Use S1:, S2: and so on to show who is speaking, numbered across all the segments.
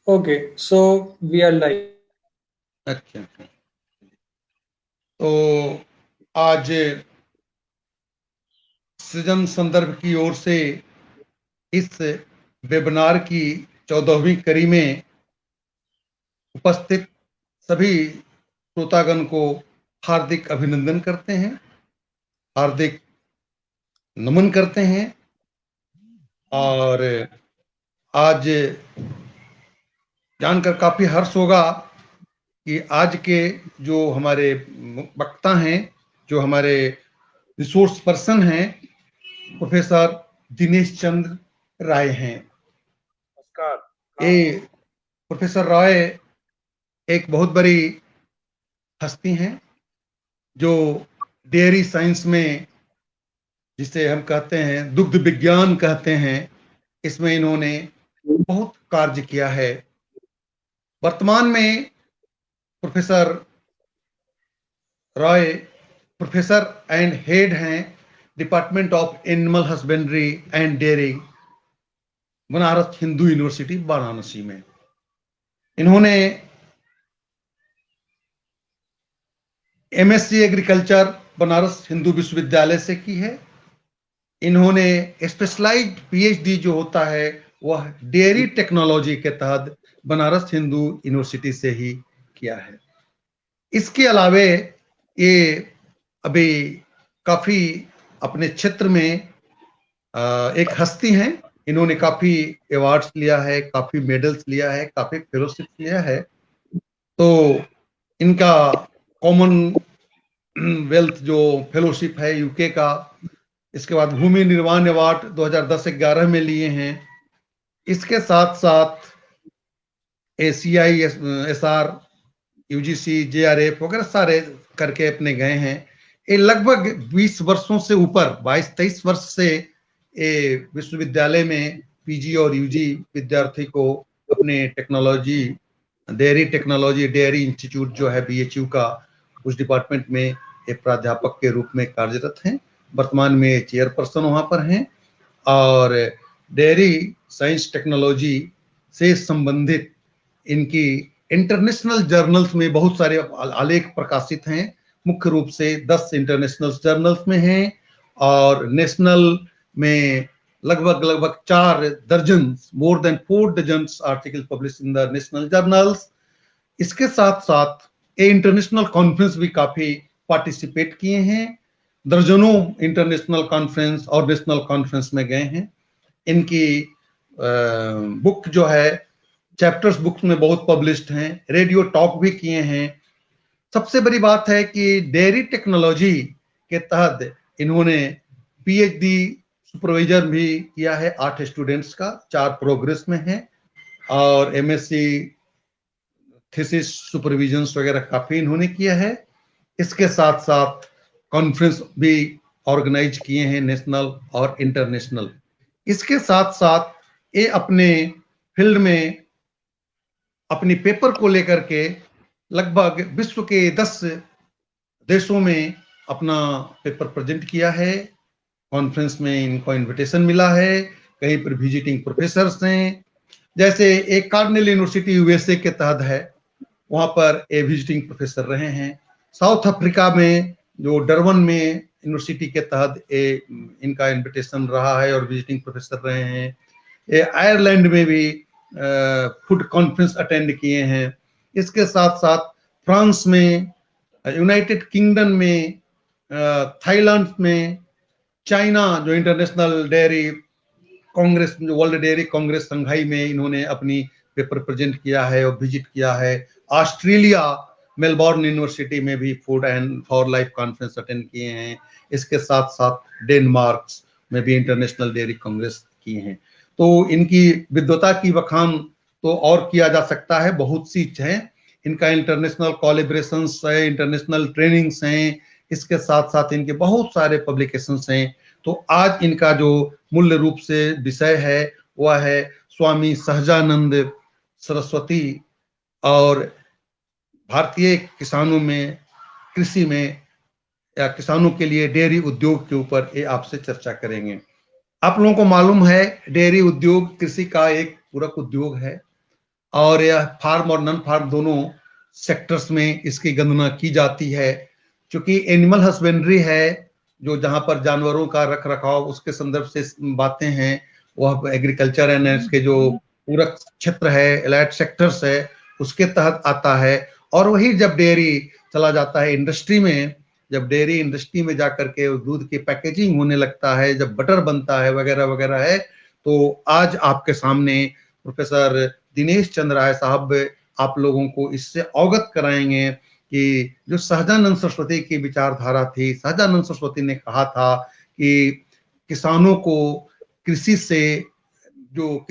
S1: Okay, so we are live.
S2: अच्छा अच्छा। तो आज सृजन संदर्भ की ओर से इस वेबिनार की 14वीं कड़ी में उपस्थित सभी श्रोतागण को हार्दिक अभिनंदन करते हैं, हार्दिक नमन करते हैं। और आज जानकर काफी हर्ष होगा कि आज के जो हमारे वक्ता हैं, जो हमारे रिसोर्स पर्सन हैं, प्रोफेसर दिनेश चंद्र राय हैं। ये प्रोफेसर राय एक बहुत बड़ी हस्ती हैं जो डेयरी साइंस में, जिसे हम कहते हैं दुग्ध विज्ञान कहते हैं, इसमें इन्होंने बहुत कार्य किया है। वर्तमान में professor Roy professor and head हैं department of animal husbandry and dairy, Banaras Hindu university Varanasi में। इन्होंने एमएससी एग्रीकल्चर बनारस हिंदू विश्वविद्यालय से की है। इन्होंने स्पेशलाइज्ड पीएचडी जो होता है वह डेयरी टेक्नोलॉजी के तहत बनारस हिंदू यूनिवर्सिटी से ही किया है। इसके अलावे ये अभी काफी अपने क्षेत्र में एक हस्ती हैं। इन्होंने काफी अवार्ड्स लिया है, काफी मेडल्स लिया है, काफी फेलोशिप लिया है। तो इनका कॉमन वेल्थ जो फेलोशिप है यूके का, इसके बाद भूमि निर्माण अवार्ड 2010-11 में लिए हैं। इसके साथ साथ ACI-SR, यूजीसी, JRF वगैरह सारे करके अपने गए हैं। ये लगभग 20 वर्षों से ऊपर, 22-23 वर्ष से ये विश्वविद्यालय में पीजी और यूजी विद्यार्थी को अपने टेक्नोलॉजी, डेयरी इंस्टीट्यूट जो है BHU का, उस डिपार्टमेंट में एक प्राध्यापक के रूप में कार्यरत हैं। वर्तमान में चेयरपर्सन वहां पर हैं और डेयरी साइंस टेक्नोलॉजी से संबंधित इनकी इंटरनेशनल जर्नल्स में बहुत सारे आलेख प्रकाशित हैं। मुख्य रूप से 10 इंटरनेशनल जर्नल्स में हैं और नेशनल में लगभग 4 दर्जन, more than 4 dozen article publish in the national journals. इसके साथ साथ ये इंटरनेशनल कॉन्फ्रेंस भी काफी पार्टिसिपेट किए हैं। दर्जनों इंटरनेशनल कॉन्फ्रेंस और नेशनल कॉन्फ्रेंस में गए हैं। इनकी बुक जो है चैप्टर्स बुक्स में बहुत पब्लिश्ड हैं, रेडियो टॉक भी किए हैं। सबसे बड़ी बात है कि डेयरी टेक्नोलॉजी के तहत इन्होंने पीएचडी सुपरवाइजर भी किया है 8 स्टूडेंट्स का, 4 प्रोग्रेस में है और एमएससी थीसिस सुपरविजन वगैरह काफी इन्होंने किया है। इसके साथ साथ कॉन्फ्रेंस भी ऑर्गेनाइज किए हैं, नेशनल और इंटरनेशनल। इसके साथ साथ ये अपने फील्ड में अपनी पेपर को लेकर के लगभग विश्व के 10 देशों में अपना पेपर प्रेजेंट किया है। कॉन्फ्रेंस में इनको इनविटेशन मिला है, कहीं पर विजिटिंग प्रोफेसर्स हैं। जैसे एक कार्नेल यूनिवर्सिटी यूएसए के तहत है, वहां पर ए विजिटिंग प्रोफेसर रहे हैं। साउथ अफ्रीका में जो डरबन में यूनिवर्सिटी के तहत इनका इनविटेशन रहा है और विजिटिंग प्रोफेसर रहे हैं। आयरलैंड में भी फूड कॉन्फ्रेंस अटेंड किए हैं। इसके साथ साथ फ्रांस में, यूनाइटेड किंगडम में, थाईलैंड में, चाइना जो इंटरनेशनल डेयरी कांग्रेस, जो वर्ल्ड डेयरी कांग्रेस संघाई में इन्होंने अपनी पेपर प्रेजेंट किया है और विजिट किया है। ऑस्ट्रेलिया मेलबोर्न यूनिवर्सिटी में भी food and for life conference attend किए हैं। इसके साथ साथ डेनमार्क में भी इंटरनेशनल डेयरी कांग्रेस किए हैं। तो इनकी विद्वता की बखान तो और किया जा सकता है, बहुत सी है। इनका इंटरनेशनल कोलैबोरेशंस है, इंटरनेशनल ट्रेनिंग्स हैं, इसके साथ साथ इनके बहुत सारे पब्लिकेशंस हैं। तो आज इनका जो मूल्य रूप से विषय है वह है स्वामी सहजानंद सरस्वती और भारतीय किसानों में, कृषि में, या किसानों के लिए डेयरी उद्योग के ऊपर ये आपसे चर्चा करेंगे। आप लोगों को मालूम है डेयरी उद्योग कृषि का एक पूरक उद्योग है। और यह फार्म और नॉन फार्म दोनों सेक्टर्स में इसकी गणना की जाती है। क्योंकि एनिमल हस्बेंड्री है जो जहां पर जानवरों का रख रखाव उसके संदर्भ से बातें हैं, वह एग्रीकल्चर एंड इसके जो पूरक क्षेत्र है, एलाइड सेक्टर्स है, उसके तहत आता है। और वही जब डेयरी चला जाता है इंडस्ट्री में, जब डेयरी इंडस्ट्री में जाकर के दूध की पैकेजिंग होने लगता है, जब बटर बनता है वगैरह वगैरह है, तो आज आपके सामने प्रोफेसर दिनेश चंद्र राय साहब आप लोगों को इससे अवगत कराएंगे कि जो सहजानंद सरस्वती की विचारधारा थी। सहजानंद सरस्वती ने कहा था कि किसानों को कृषि से जो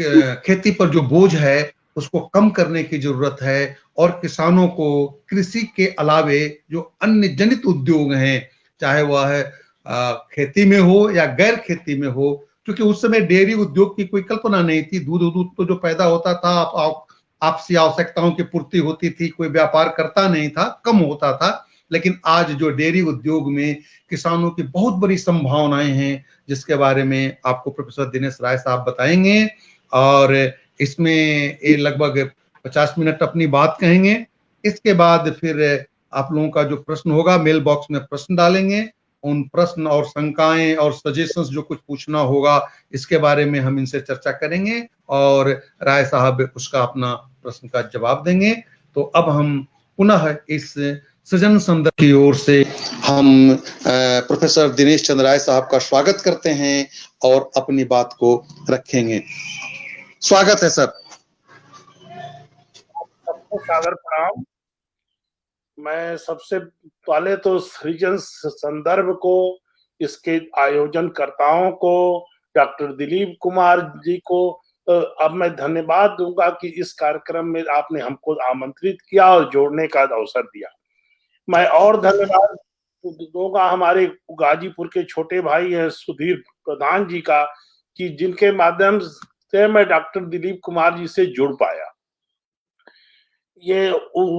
S2: खेती पर जो बोझ है उसको कम करने की जरूरत है, और किसानों को कृषि के अलावे जो अन्य जनित उद्योग हैं, चाहे वह खेती में हो या गैर खेती में हो, क्योंकि उस समय डेयरी उद्योग की कोई कल्पना नहीं थी। दूध दूध तो जो पैदा होता था आपसी आवश्यकताओं की पूर्ति होती थी, कोई व्यापार करता नहीं था, कम होता था। लेकिन आज जो डेयरी उद्योग में किसानों की बहुत बड़ी संभावनाएं हैं, जिसके बारे में आपको प्रोफेसर दिनेश राय साहब बताएंगे। और इसमें ये लगभग 50 मिनट अपनी बात कहेंगे। इसके बाद फिर आप लोगों का जो प्रश्न होगा मेल बॉक्स में प्रश्न डालेंगे, उन प्रश्न और शंकाएं और सजेशंस जो कुछ पूछना होगा इसके बारे में हम इनसे चर्चा करेंगे, और राय साहब उसका अपना प्रश्न का जवाब देंगे। तो अब हम पुनः इस सृजन संदर्भ की ओर से हम प्रोफेसर दिनेश चंद्र राय साहब का स्वागत करते हैं और अपनी बात को रखेंगे। स्वागत है सर।
S3: सबको सादर प्रणाम। मैं सबसे पहले तो सृजन संदर्भ को, इसके आयोजनकर्ताओं को, डॉक्टर दिलीप कुमार जी को अब मैं धन्यवाद दूंगा कि इस कार्यक्रम में आपने हमको आमंत्रित किया और जोड़ने का अवसर दिया। मैं और धन्यवाद दूंगा हमारे गाजीपुर के छोटे भाई हैं सुधीर प्रधान जी का, कि जिनके माध्यम से मैं डॉक्टर दिलीप कुमार जी से जुड़ पाया। ये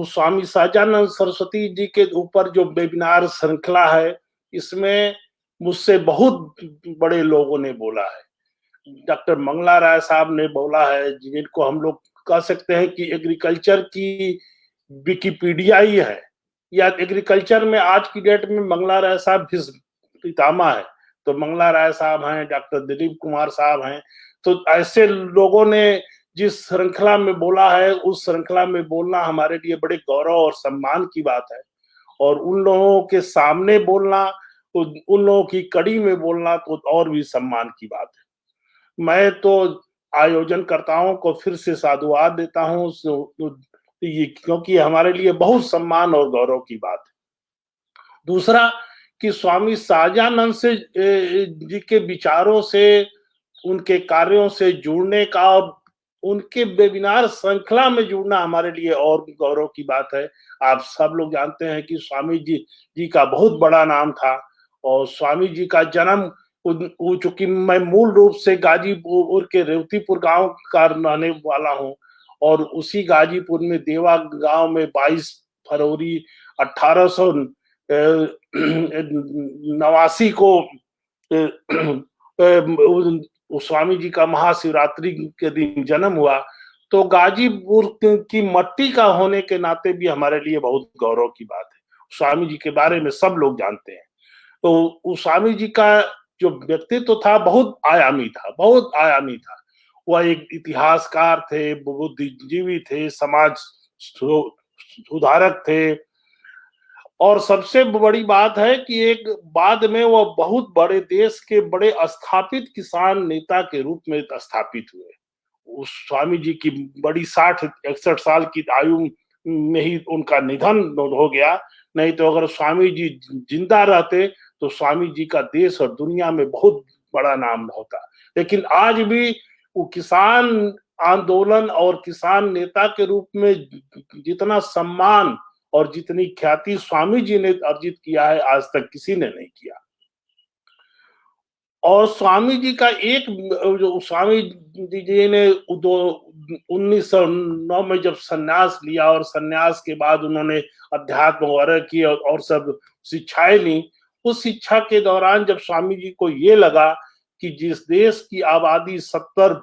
S3: स्वामी सहजानंद सरस्वती जी के ऊपर जो वेबिनार श्रृंखला है, इसमें मुझसे बहुत बड़े लोगों ने बोला है। डॉक्टर मंगला राय साहब ने बोला है, जिनको हम लोग कह सकते हैं कि एग्रीकल्चर की विकिपीडिया ही है, या एग्रीकल्चर में आज की डेट में मंगला राय साहब भी पितामह है। तो मंगला राय साहब हैं, डॉक्टर दिलीप कुमार साहब हैं। तो ऐसे लोगों ने जिस श्रृंखला में बोला है, उस श्रृंखला में बोलना हमारे लिए बड़े गौरव और सम्मान की बात है। और उन लोगों के सामने बोलना, उन लोगों की कड़ी में बोलना तो और भी सम्मान की बात है। मैं तो आयोजनकर्ताओं को फिर से साधुवाद देता हूँ, क्योंकि हमारे लिए बहुत सम्मान और गौरव की बात है। दूसरा कि स्वामी सहजानंद से जी के विचारों से, उनके कार्यों से जुड़ने का, उनके वेबिनार श्रृंखला में जुड़ना हमारे लिए और गौरव की बात है। आप सब लोग जानते हैं कि स्वामी जी का बहुत बड़ा नाम था, और स्वामी जी का जन्म, चूंकि मैं मूल रूप से गाजीपुर के रेवतीपुर गांव का रहने वाला हूं, और उसी गाजीपुर में देवा गांव में 22 फरवरी 1889 को स्वामी जी का महाशिवरात्रि के दिन जन्म हुआ। तो गाजीपुर की मट्टी का होने के नाते भी हमारे लिए बहुत गौरव की बात है। स्वामी जी के बारे में सब लोग जानते हैं। तो स्वामी जी का जो व्यक्तित्व था बहुत आयामी था, बहुत आयामी था। वह एक इतिहासकार थे, बुद्धिजीवी थे, समाज सुधारक थे, और सबसे बड़ी बात है कि एक बाद में वह बहुत बड़े देश के बड़े स्थापित किसान नेता के रूप में स्थापित हुए। उस स्वामी जी की बड़ी 60-61 साल की आयु में ही उनका निधन हो गया। नहीं तो अगर स्वामी जी जिंदा रहते तो स्वामी जी का देश और दुनिया में बहुत बड़ा नाम होता। लेकिन आज भी वो किसान आंदोलन और किसान नेता के रूप में जितना सम्मान और जितनी ख्याति स्वामी जी ने अर्जित किया है, आज तक किसी ने नहीं किया। और स्वामी जी का एक जो स्वामी जी ने 1909 में जब सन्यास लिया, और सन्यास के बाद उन्होंने अध्यात्म वगैरह की और सब शिक्षाएं ली, उस शिक्षा के दौरान जब स्वामी जी को ये लगा कि जिस देश की आबादी 70,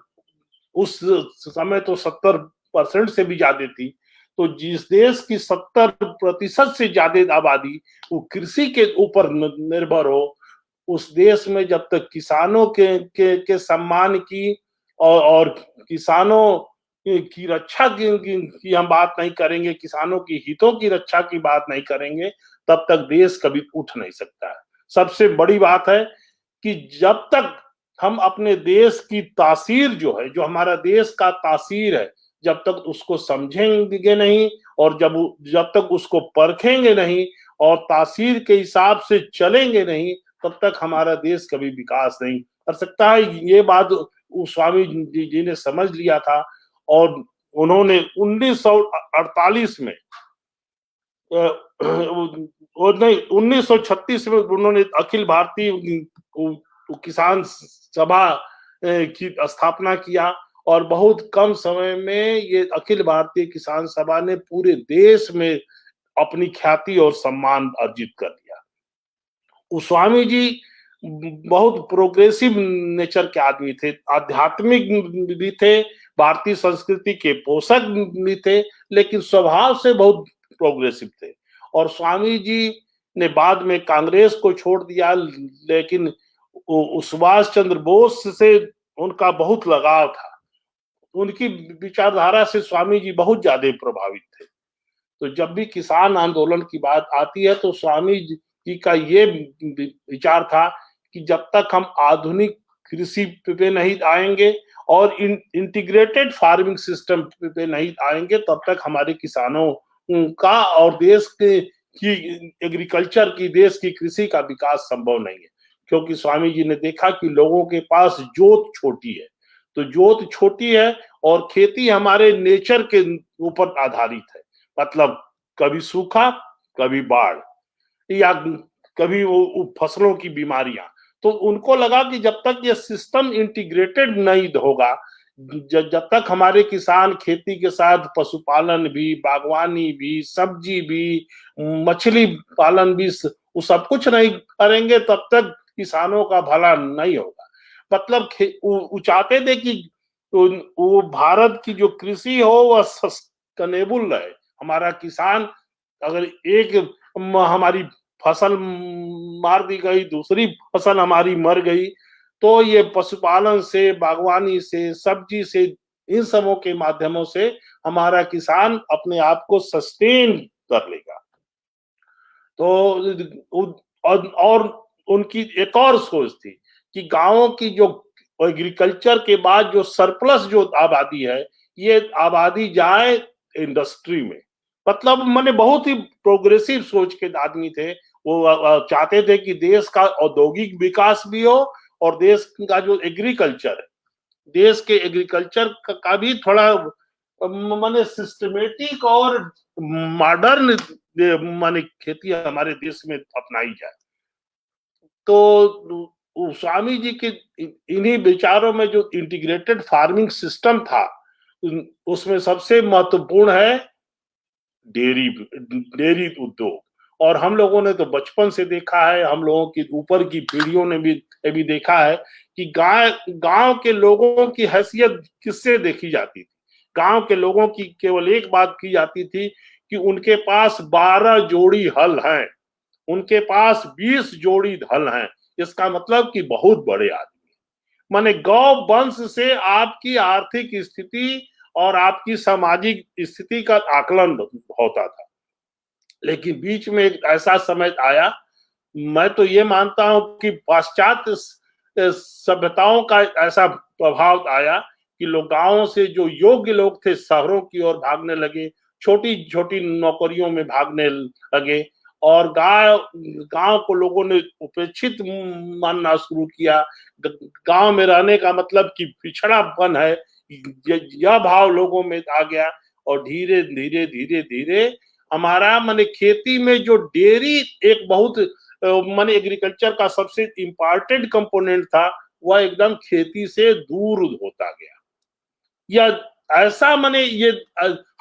S3: उस समय तो 70 70% से भी ज्यादा थी। तो जिस देश की 70% से ज्यादा आबादी वो कृषि के ऊपर निर्भर हो, उस देश में जब तक किसानों के सम्मान की और किसानों की रक्षा की हम बात नहीं करेंगे, किसानों की हितों की रक्षा की बात नहीं करेंगे, तब तक देश कभी उठ नहीं सकता है। सबसे बड़ी बात है कि जब तक हम अपने देश की तासीर जो है, जो हमारा देश का तासीर है, जब तक उसको समझेंगे नहीं और जब तक उसको परखेंगे नहीं और तासीर के हिसाब से चलेंगे नहीं, तब तक हमारा देश कभी विकास नहीं कर सकता है। ये बात स्वामी जी ने समझ लिया था और उन्होंने 1948 में नहीं 1936 में उन्होंने अखिल भारतीय किसान सभा की स्थापना किया और बहुत कम समय में ये अखिल भारतीय किसान सभा ने पूरे देश में अपनी ख्याति और सम्मान अर्जित कर लिया। स्वामी जी बहुत प्रोग्रेसिव नेचर के आदमी थे, आध्यात्मिक भी थे, भारतीय संस्कृति के पोषक भी थे, लेकिन स्वभाव से बहुत प्रोग्रेसिव थे। और स्वामी जी ने बाद में कांग्रेस को छोड़ दिया, लेकिन सुभाष चंद्र बोस से उनका बहुत लगाव था। उनकी विचारधारा से स्वामी जी बहुत ज्यादा प्रभावित थे। तो जब भी किसान आंदोलन की बात आती है तो स्वामी जी का ये विचार था कि जब तक हम आधुनिक कृषि पे नहीं आएंगे और इंटीग्रेटेड फार्मिंग सिस्टम पे नहीं आएंगे, तब तक हमारे किसानों का और देश की एग्रीकल्चर की, देश की कृषि का विकास संभव नहीं है। क्योंकि स्वामी जी ने देखा कि लोगों के पास जोत छोटी है, तो जोत छोटी है और खेती हमारे नेचर के ऊपर आधारित है। मतलब कभी सूखा, कभी बाढ़ या कभी वो फसलों की बीमारियां। तो उनको लगा कि जब तक ये सिस्टम इंटीग्रेटेड नहीं होगा, जब तक हमारे किसान खेती के साथ पशुपालन भी, बागवानी भी, सब्जी भी, मछली पालन भी, वो सब कुछ नहीं करेंगे, तब तक किसानों का भला नहीं होगा। मतलब वो चाहते थे कि वो भारत की जो कृषि हो वह सस्टेनेबल रहे। हमारा किसान अगर एक हमारी फसल मार दी गई, दूसरी फसल हमारी मर गई, तो ये पशुपालन से, बागवानी से, सब्जी से, इन सबों के माध्यमों से हमारा किसान अपने आप को सस्टेन कर लेगा। तो और उनकी एक और सोच थी कि गांवों की जो एग्रीकल्चर के बाद जो सरप्लस जो आबादी है, ये आबादी जाए इंडस्ट्री में। मतलब मैंने बहुत ही प्रोग्रेसिव सोच के आदमी थे। वो चाहते थे कि देश का औद्योगिक विकास भी हो और देश का जो एग्रीकल्चर है, देश के एग्रीकल्चर का भी थोड़ा माने सिस्टमेटिक और मॉडर्न माने खेती हमारे देश में अपनाई जाए। तो स्वामी जी के इन्हीं विचारों में जो इंटीग्रेटेड फार्मिंग सिस्टम था, उसमें सबसे महत्वपूर्ण है डेयरी उद्योग। और हम लोगों ने तो बचपन से देखा है, हम लोगों की ऊपर की पीढ़ियों ने भी देखा है कि गांव के लोगों की हैसियत किससे देखी जाती थी। गांव के लोगों की केवल एक बात की जाती थी कि उनके पास 12 जोड़ी हल हैं, उनके पास 20 जोड़ी हल हैं। इसका मतलब कि बहुत बड़े आदमी। माने गौ वंश से आपकी आर्थिक स्थिति और आपकी सामाजिक स्थिति का आकलन होता था। लेकिन बीच में एक ऐसा समय आया, मैं तो ये मानता हूं कि पाश्चात्य सभ्यताओं का ऐसा प्रभाव आया कि लोग गांवों से जो योग्य लोग थे शहरों की ओर भागने लगे, छोटी छोटी नौकरियों में भागने लगे और गांव को लोगों ने उपेक्षित मानना शुरू किया। गांव में रहने का मतलब कि पिछड़ापन है, यह भाव लोगों में आ गया। और धीरे धीरे धीरे धीरे हमारा माने खेती में जो डेयरी एक बहुत माने एग्रीकल्चर का सबसे इम्पोर्टेंट कंपोनेंट था, वह एकदम खेती से दूर होता गया। या ऐसा माने ये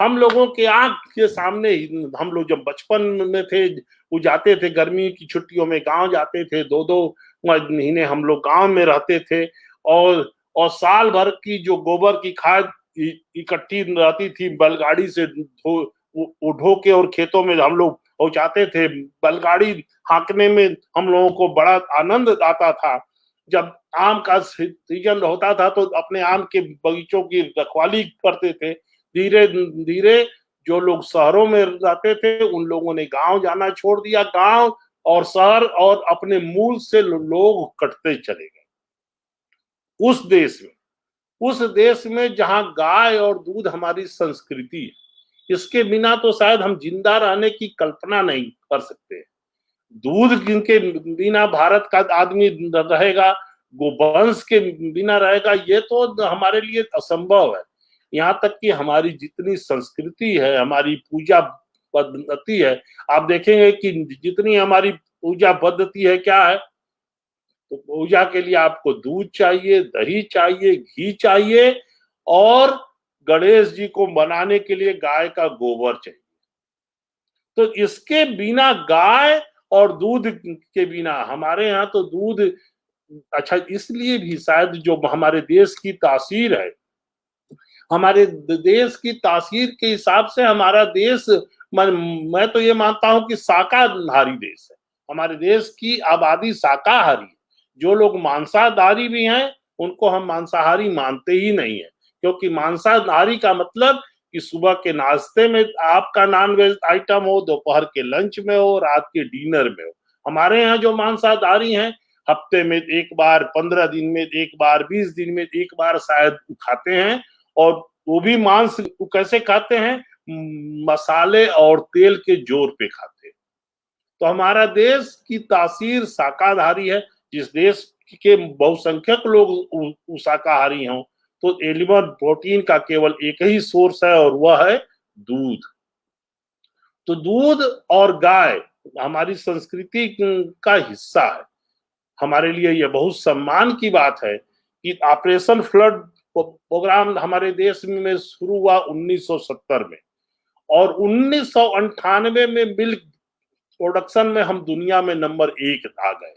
S3: हम लोगों के आंख के सामने, हम लोग जब बचपन में थे, वो जाते थे गर्मी की छुट्टियों में गांव जाते थे, 2-2 महीने हम लोग गांव में रहते थे और साल भर की जो गोबर की खाद इकट्ठी रहती थी, बैलगाड़ी से ढो के और खेतों में हम लोग पहुंचाते थे। बैलगाड़ी हाँकने में हम लोगों को बड़ा आनंद आता था। जब आम का सीजन होता था तो अपने आम के बगीचों की रखवाली करते थे। धीरे धीरे जो लोग शहरों में रहते थे उन लोगों ने गांव जाना छोड़ दिया। गांव और शहर और अपने मूल से लोग कटते चले गए। उस देश में जहां गाय और दूध हमारी संस्कृति है, इसके बिना तो शायद हम जिंदा रहने की कल्पना नहीं कर सकते। दूध के बिना भारत का आदमी रहेगा, गोवंश के बिना रहेगा, ये तो हमारे लिए असंभव है। यहाँ तक कि हमारी जितनी संस्कृति है, हमारी पूजा पद्धति है, आप देखेंगे कि जितनी हमारी पूजा पद्धति है क्या है, तो पूजा के लिए आपको दूध चाहिए, दही चाहिए, घी चाहिए और गणेश जी को बनाने के लिए गाय का गोबर चाहिए। तो इसके बिना, गाय और दूध के बिना, हमारे यहाँ तो दूध, अच्छा इसलिए भी शायद जो हमारे देश की तासीर है, हमारे देश की तासीर के हिसाब से हमारा देश, मैं तो ये मानता हूं कि शाकाहारी देश है। हमारे देश की आबादी शाकाहारी है। जो लोग मांसाहारी भी हैं उनको हम मांसाहारी मानते ही नहीं है, क्योंकि मांसाहारी का मतलब कि सुबह के नाश्ते में आपका नॉनवेज आइटम हो, दोपहर के लंच में हो, रात के डिनर में हो। हमारे यहाँ जो मांसाहारी हैं हफ्ते में एक बार, 15 दिन में एक बार, 20 दिन में एक बार शायद खाते हैं, और वो भी मांस कैसे खाते हैं, मसाले और तेल के जोर पे खाते हैं। तो हमारा देश की तासीर शाकाहारी है। जिस देश के बहुसंख्यक लोग शाकाहारी हों तो एनिमल प्रोटीन का केवल एक ही सोर्स है और वह है दूध। तो दूध और गाय हमारी संस्कृति का हिस्सा है। हमारे लिए यह बहुत सम्मान की बात है कि ऑपरेशन फ्लड प्रोग्राम हमारे देश में शुरू हुआ 1970 में, और 1998 में मिल्क प्रोडक्शन में हम दुनिया में नंबर 1 आ गए।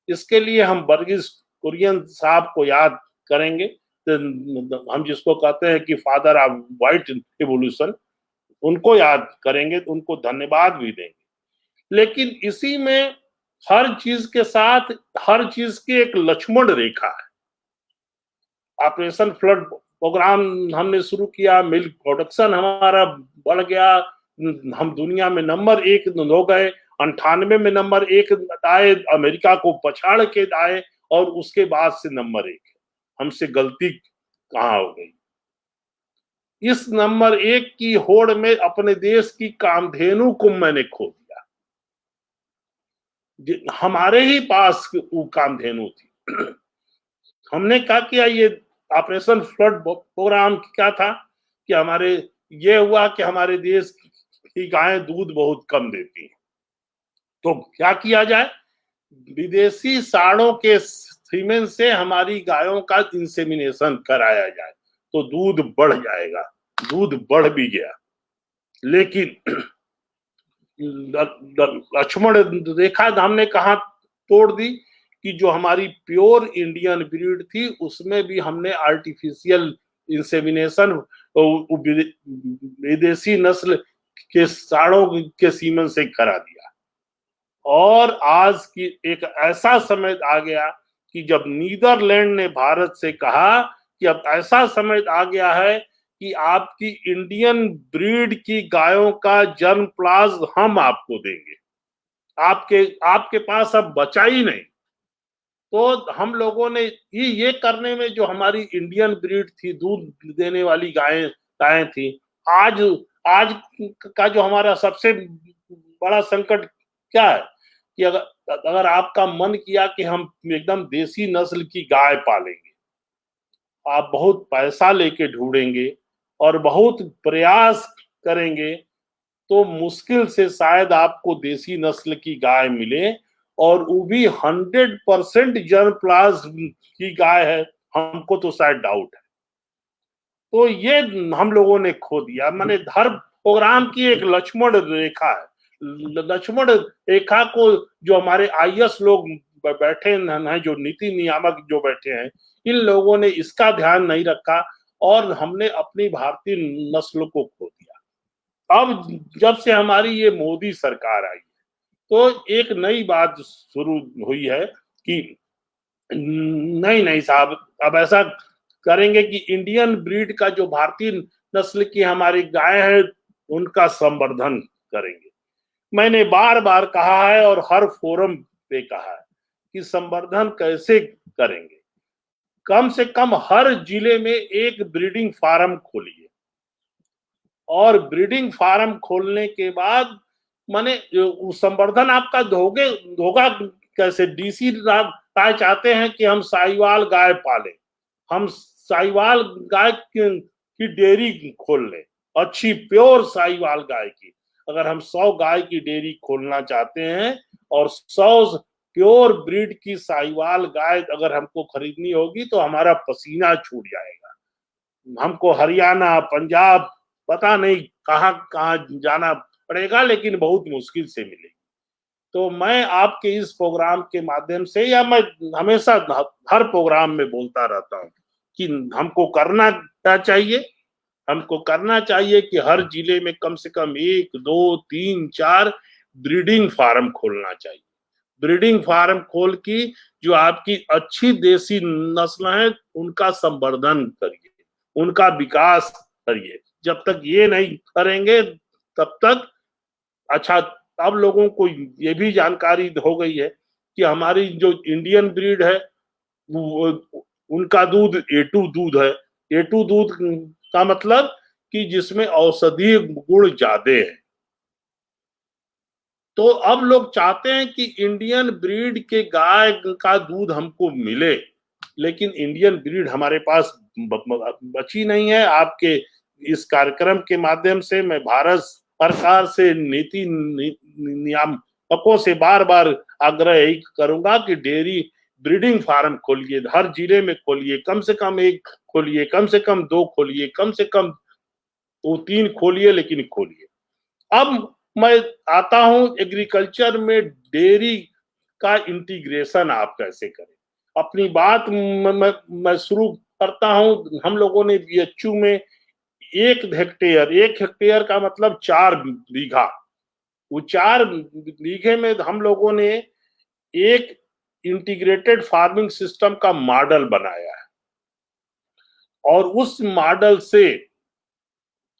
S3: इसके लिए हम वर्गीस कुरियन साहब को याद करेंगे, तो हम जिसको कहते हैं कि फादर ऑफ व्हाइट रिवॉल्यूशन, उनको याद करेंगे, उनको धन्यवाद भी देंगे। लेकिन इसी में हर चीज के साथ हर चीज की एक लक्ष्मण रेखा है। ऑपरेशन फ्लड प्रोग्राम हमने शुरू किया, मिल्क प्रोडक्शन हमारा बढ़ गया, हम दुनिया में नंबर 1 हो गए, 98 में नंबर 1 आए, अमेरिका को पछाड़ के आए, और उसके बाद से नंबर 1 है। हमसे गलती कहाँ हो गई? इस नंबर 1 की होड़ में अपने देश की कामधेनु को मैंने खो दिया। हमारे ही पास वो कामधेनु थी। हमने क्या किया, ये ऑपरेशन फ्लड प्रोग्राम क्या था कि ये हुआ कि हमारे देश की गायें दूध बहुत कम देती हैं, तो क्या किया जाए, विदेशी साड़ों के सीमेन से हमारी गायों का इंसेमिनेशन कराया जाए तो दूध बढ़ जाएगा। दूध बढ़ भी गया, लेकिन लक्ष्मण रेखा हमने कहा तोड़ दी कि जो हमारी प्योर इंडियन ब्रीड थी उसमें भी हमने आर्टिफिशियल इंसेमिनेशन विदेशी नस्ल के साड़ों के सीमन से करा दिया। और आज की एक ऐसा समय आ गया कि जब नीदरलैंड ने भारत से कहा कि अब ऐसा समय आ गया है कि आपकी इंडियन ब्रीड की गायों का जन्म प्लाज हम आपको देंगे, आपके पास अब बचा ही नहीं। तो हम लोगों ने ये करने में, जो हमारी इंडियन ब्रीड थी, दूध देने वाली गायें थी, आज का जो हमारा सबसे बड़ा संकट क्या है कि अगर आपका मन किया कि हम एकदम देसी नस्ल की गाय पालेंगे, आप बहुत पैसा लेके ढूंढेंगे और बहुत प्रयास करेंगे तो मुश्किल से शायद आपको देसी नस्ल की गाय मिले, और वो भी 100% जर्म प्लास की गाय है, हमको तो शायद डाउट है। तो ये हम लोगों ने खो दिया। मैंने हर प्रोग्राम की एक लक्ष्मण रेखा है। लक्ष्मण रेखा को जो हमारे आईएएस लोग बैठे हैं, जो नीति नियामक जो बैठे हैं, इन लोगों ने इसका ध्यान नहीं रखा। और हमने अपनी भारतीय नस्ल को खो दिया। अब जब से हमारी ये मोदी सरकार आई तो एक नई बात शुरू हुई है कि नहीं साहब, अब ऐसा करेंगे कि इंडियन ब्रीड का जो भारतीय नस्ल की हमारी गाय है उनका संवर्धन करेंगे। मैंने बार बार कहा है और हर फोरम पे कहा है कि संवर्धन कैसे करेंगे। कम से कम हर जिले में एक ब्रीडिंग फार्म खोलिए और ब्रीडिंग फार्म खोलने के बाद माने संवर्धन आपका होगा कैसे। डीसी राय चाहते हैं कि हम साहिवाल गाय पालें, हम साहिवाल गाय की डेयरी खोल लें, अच्छी प्योर साहिवाल गाय की। अगर हम 100 गाय की डेयरी खोलना चाहते हैं और 100 प्योर ब्रीड की साहिवाल गाय अगर हमको खरीदनी होगी तो हमारा पसीना छूट जाएगा। हमको हरियाणा, पंजाब, पता नहीं कहां कहां जाना पड़ेगा, लेकिन बहुत मुश्किल से मिलेगी। तो मैं आपके इस प्रोग्राम के माध्यम से, या मैं हमेशा हर प्रोग्राम में बोलता रहता हूं कि हमको करना क्या चाहिए। हमको करना चाहिए कि हर जिले में कम से कम 1, 2, 3, 4 ब्रीडिंग फार्म खोलना चाहिए। ब्रीडिंग फार्म खोल की जो आपकी अच्छी देसी नस्ल है उनका संवर्धन करिए, उनका विकास करिए। जब तक ये नहीं करेंगे तब तक अच्छा। अब लोगों को ये भी जानकारी हो गई है कि हमारी जो इंडियन ब्रीड है उनका दूध A2 दूध है। A2 दूध का मतलब कि जिसमें औषधीय गुण ज्यादा है। तो अब लोग चाहते हैं कि इंडियन ब्रीड के गाय का दूध हमको मिले, लेकिन इंडियन ब्रीड हमारे पास बची नहीं है। आपके इस कार्यक्रम के माध्यम से मैं भारत सरकार से नीति नियामकों से बार बार आग्रह यही करूंगा कि डेयरी ब्रीडिंग फार्म खोलिए, हर जिले में खोलिए, कम से कम 1 खोलिए, कम से कम 2 खोलिए, कम से कम 3 खोलिए, लेकिन खोलिए। अब मैं आता हूं एग्रीकल्चर में डेयरी का इंटीग्रेशन आप कैसे करें। अपनी बात मैं शुरू करता हूं। हम लोगों ने बीएचयू में 1 हेक्टेयर का मतलब 4 बीघा, वो 4 बीघे में हम लोगों ने एक इंटीग्रेटेड फार्मिंग सिस्टम का मॉडल बनाया है और उस मॉडल से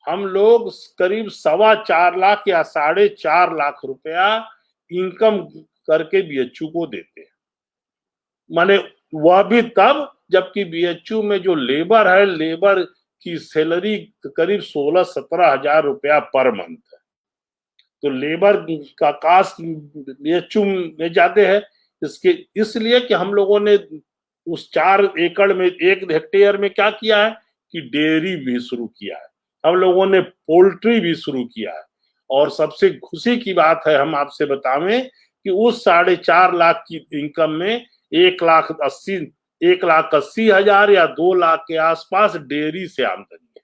S3: हम लोग करीब 4.25 लाख या 4.5 लाख रुपया इनकम करके बीएचयू को देते हैं। माने वह भी तब जबकि बीएचयू में जो लेबर है, लेबर की सैलरी करीब 16-17 हजार रुपया पर मंथ है। तो लेबर का कास्ट बीएचयू में ज्यादा है। इसलिए कि हम लोगों ने उस 4 एकड़ में 1 हेक्टेयर में क्या किया है कि डेयरी भी शुरू किया है, हम लोगों ने पोल्ट्री भी शुरू किया है। और सबसे खुशी की बात है, हम आपसे बतावें कि उस 4.5 लाख की इनकम में 1,80,000 या 2 लाख के आसपास डेयरी से आमदनी है।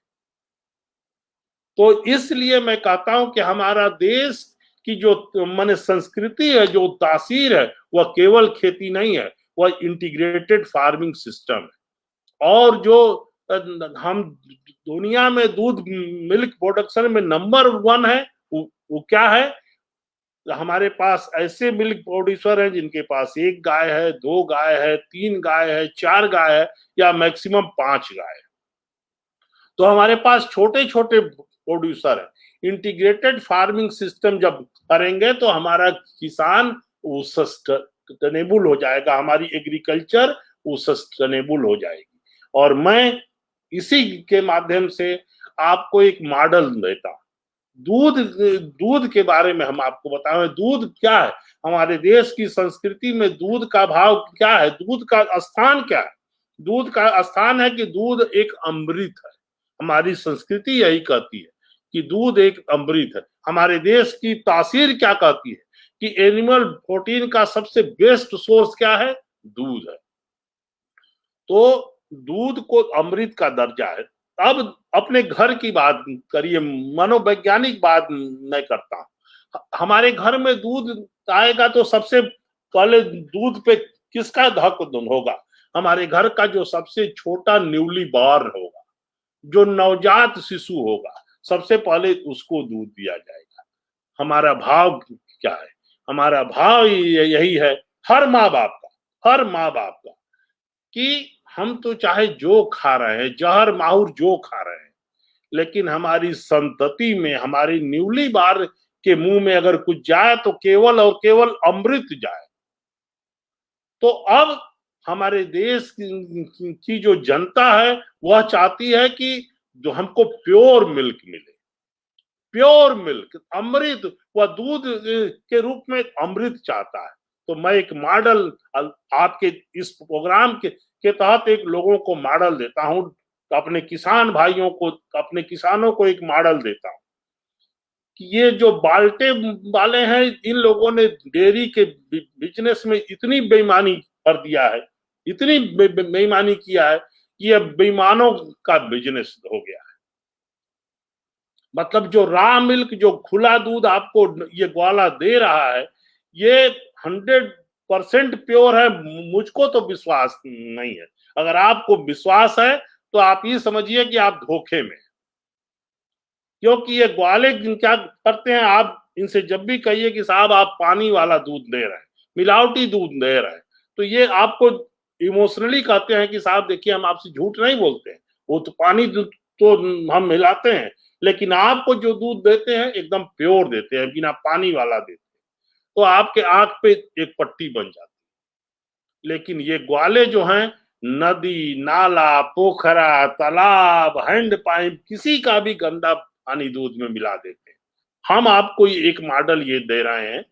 S3: तो इसलिए मैं कहता हूं कि हमारा देश की जो माने संस्कृति है, जो तासीर है, वह केवल खेती नहीं है, वह इंटीग्रेटेड फार्मिंग सिस्टम है। और जो हम दुनिया में दूध मिल्क प्रोडक्शन में नंबर 1 है, वो क्या है। हमारे पास ऐसे मिल्क प्रोड्यूसर हैं जिनके पास 1 गाय है, 2 गाय है, 3 गाय है, 4 गाय है या मैक्सिमम 5 गाय है। तो हमारे पास छोटे छोटे प्रोड्यूसर है। इंटीग्रेटेड फार्मिंग सिस्टम जब करेंगे तो हमारा किसान वो सस्टेनेबल हो जाएगा, हमारी एग्रीकल्चर वो सस्टेनेबल हो जाएगी। और मैं इसी के माध्यम से आपको एक मॉडल देता हूं। दूध के बारे में हम आपको बताएं, दूध क्या है, हमारे देश की संस्कृति में दूध का भाव क्या है, दूध का स्थान क्या है। दूध का स्थान है कि दूध एक अमृत है। हमारी संस्कृति यही कहती है कि दूध एक अमृत है। हमारे देश की तासीर क्या कहती है कि एनिमल प्रोटीन का सबसे बेस्ट सोर्स क्या है, दूध है। तो दूध को अमृत का दर्जा है। अब अपने घर की बात करिए, मनोवैज्ञानिक बात मैं करता हूं। हमारे घर में दूध आएगा तो सबसे पहले दूध पे किसका हक होगा, हमारे घर का जो सबसे छोटा न्यूली बॉर्न होगा। जो नवजात शिशु होगा सबसे पहले उसको दूध दिया जाएगा। हमारा भाव क्या है? हमारा भाव यही है हर माँ बाप का कि हम तो चाहे जो खा रहे हैं, जहर माहुर जो खा रहे हैं, लेकिन हमारी संतति में, हमारी न्यूली बार के मुंह में अगर कुछ जाए तो केवल और केवल अमृत जाए। तो अब हमारे देश की जो जनता है वह चाहती है कि जो हमको प्योर मिल्क मिले, प्योर मिल्क, अमृत, वह दूध के रूप में अमृत चाहता है। तो मैं एक मॉडल आपके इस प्रोग्राम के तहत एक लोगों को मॉडल देता हूं, अपने किसान भाइयों को, अपने किसानों को एक मॉडल देता हूं कि ये जो बाल्टे वाले हैं, इन लोगों ने डेयरी के बिजनेस में इतनी बेईमानी कर दिया है, इतनी बेईमानी किया है कि ये बेईमानों का बिजनेस हो गया है। मतलब जो रॉ मिल्क, जो खुला दूध आपको ये ग्वाला दे रहा है, ये 100% प्योर है, मुझको तो विश्वास नहीं है। अगर आपको विश्वास है तो आप ये समझिए कि आप धोखे में, क्योंकि ये ग्वाले क्या करते हैं, आप इनसे जब भी कहिए कि साहब आप पानी वाला दूध दे रहे हैं, मिलावटी दूध दे रहे हैं, तो ये आपको इमोशनली कहते हैं कि साहब देखिए हम आपसे झूठ नहीं बोलते हैं, वो तो पानी तो हम मिलाते हैं, लेकिन आपको जो दूध देते हैं एकदम प्योर देते हैं, बिना पानी वाला देते हैं। तो आपके आंख पे एक पट्टी बन जाती है। लेकिन ये ग्वाले जो हैं, नदी, नाला, पोखरा, तालाब, हैंड पाइप, किसी का भी गंदा पानी दूध में मिला देते हैं। हम आपको एक मॉडल ये दे रहे हैं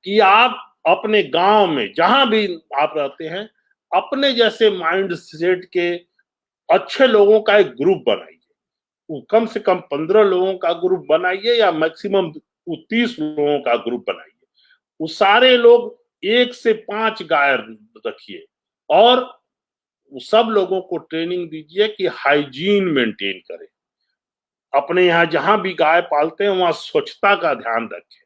S3: कि आप अपने गांव में जहां भी आप रहते हैं, अपने जैसे माइंड सेट के अच्छे लोगों का एक ग्रुप बनाइए। कम से कम 15 लोगों का ग्रुप बनाइए या मैक्सिमम 30 लोगों का ग्रुप बनाइए। वो सारे लोग 1 से 5 गाय रखिए और सब लोगों को ट्रेनिंग दीजिए कि हाइजीन मेंटेन करें। अपने यहाँ जहां भी गाय पालते हैं वहां स्वच्छता का ध्यान रखें,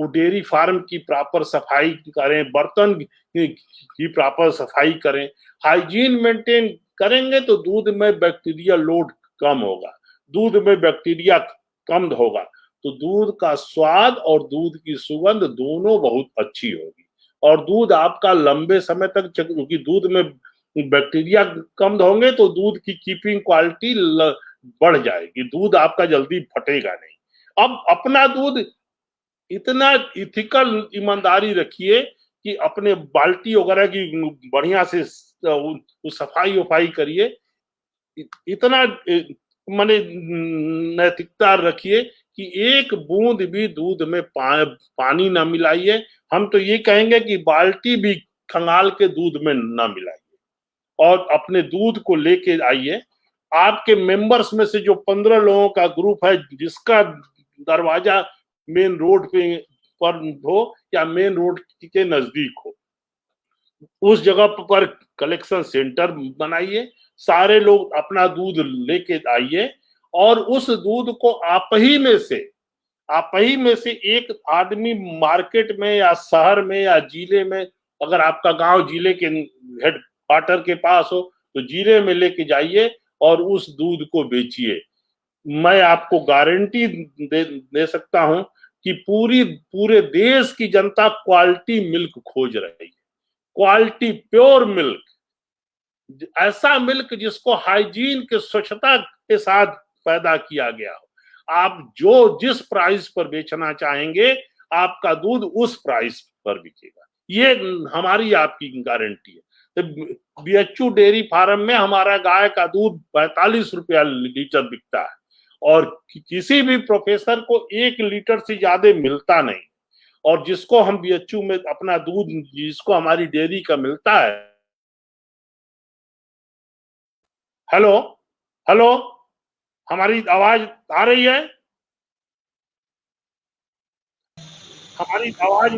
S3: डेयरी फार्म की प्रॉपर सफाई करें, बर्तन की प्रॉपर सफाई करें। हाइजीन मेंटेन करेंगे तो दूध में बैक्टीरिया लोड कम होगा, दूध में बैक्टीरिया कम होगा, तो दूध का स्वाद और दूध की सुगंध दोनों बहुत अच्छी होगी और दूध आपका लंबे समय तक, क्योंकि दूध में बैक्टीरिया कम होंगे तो दूध की कीपिंग क्वालिटी बढ़ जाएगी, दूध आपका जल्दी फटेगा नहीं। अब अपना दूध इतना इथिकल ईमानदारी रखिए कि अपने बाल्टी वगैरह की बढ़िया से सफाई वफाई करिए, इतना माने नैतिकता रखिए कि एक बूंद भी दूध में पानी ना मिलाइए। हम तो ये कहेंगे कि बाल्टी भी खंगाल के दूध में ना मिलाइए और अपने दूध को लेके आइए। आपके मेंबर्स में से जो 15 लोगों का ग्रुप है, जिसका दरवाजा मेन रोड पर हो या मेन रोड के नजदीक हो, उस जगह पर कलेक्शन सेंटर बनाइए, सारे लोग अपना दूध लेके आइए और उस दूध को आप ही में से एक आदमी मार्केट में या शहर में या जिले में, अगर आपका गांव जिले के हेड क्वार्टर के पास हो तो जिले में लेके जाइए और उस दूध को बेचिए। मैं आपको गारंटी दे सकता हूं कि पूरे देश की जनता क्वालिटी मिल्क खोज रही है, क्वालिटी प्योर मिल्क, ऐसा मिल्क जिसको हाइजीन के स्वच्छता के साथ पैदा किया गया हो। आप जिस प्राइस पर बेचना चाहेंगे आपका दूध उस प्राइस पर बिकेगा, ये हमारी आपकी गारंटी है। तो बीएचयू डेयरी फार्म में हमारा गाय का दूध 45 रुपया लीटर बिकता है और किसी भी प्रोफेसर को 1 लीटर से ज्यादा मिलता नहीं। और जिसको हम बीएचयू में अपना दूध, जिसको हमारी डेयरी का मिलता है, हेलो हेलो, हमारी आवाज आ रही है? हमारी आवाज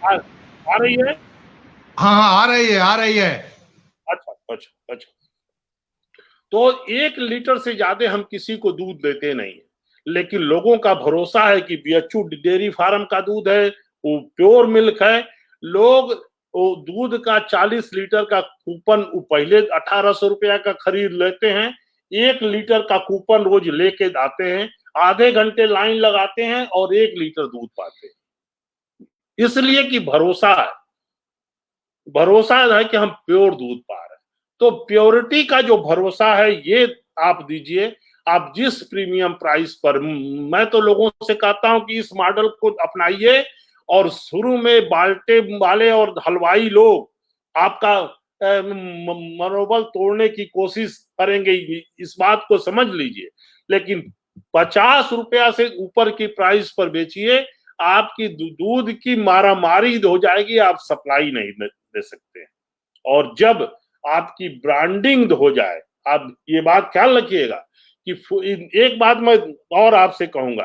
S3: आ रही है?
S2: हाँ, आ रही है।
S3: अच्छा। तो 1 लीटर से ज्यादा हम किसी को दूध देते नहीं है, लेकिन लोगों का भरोसा है कि बीएचयू डेयरी फार्म का दूध है, वो प्योर मिल्क है। लोग वो दूध का 40 लीटर का कूपन पहले 1800 रुपया का खरीद लेते हैं, 1 लीटर का कूपन रोज लेके आते हैं, आधे घंटे लाइन लगाते हैं और 1 लीटर दूध पाते हैं, इसलिए कि भरोसा है कि हम प्योर दूध पा रहे हैं। तो प्योरिटी का जो भरोसा है ये आप दीजिए। आप जिस प्रीमियम प्राइस पर, मैं तो लोगों से कहता हूं कि इस मॉडल को अपनाइए, और शुरू में बाल्टे वाले और हलवाई लोग आपका मनोबल तोड़ने की कोशिश करेंगे, इस बात को समझ लीजिए, लेकिन 50 रुपया से ऊपर की प्राइस पर बेचिए, आपकी दूध की मारामारी हो जाएगी, आप सप्लाई नहीं दे सकते। और जब आपकी ब्रांडिंग हो जाए, आप ये बात ख्याल रखिएगा कि एक बात मैं और आपसे कहूंगा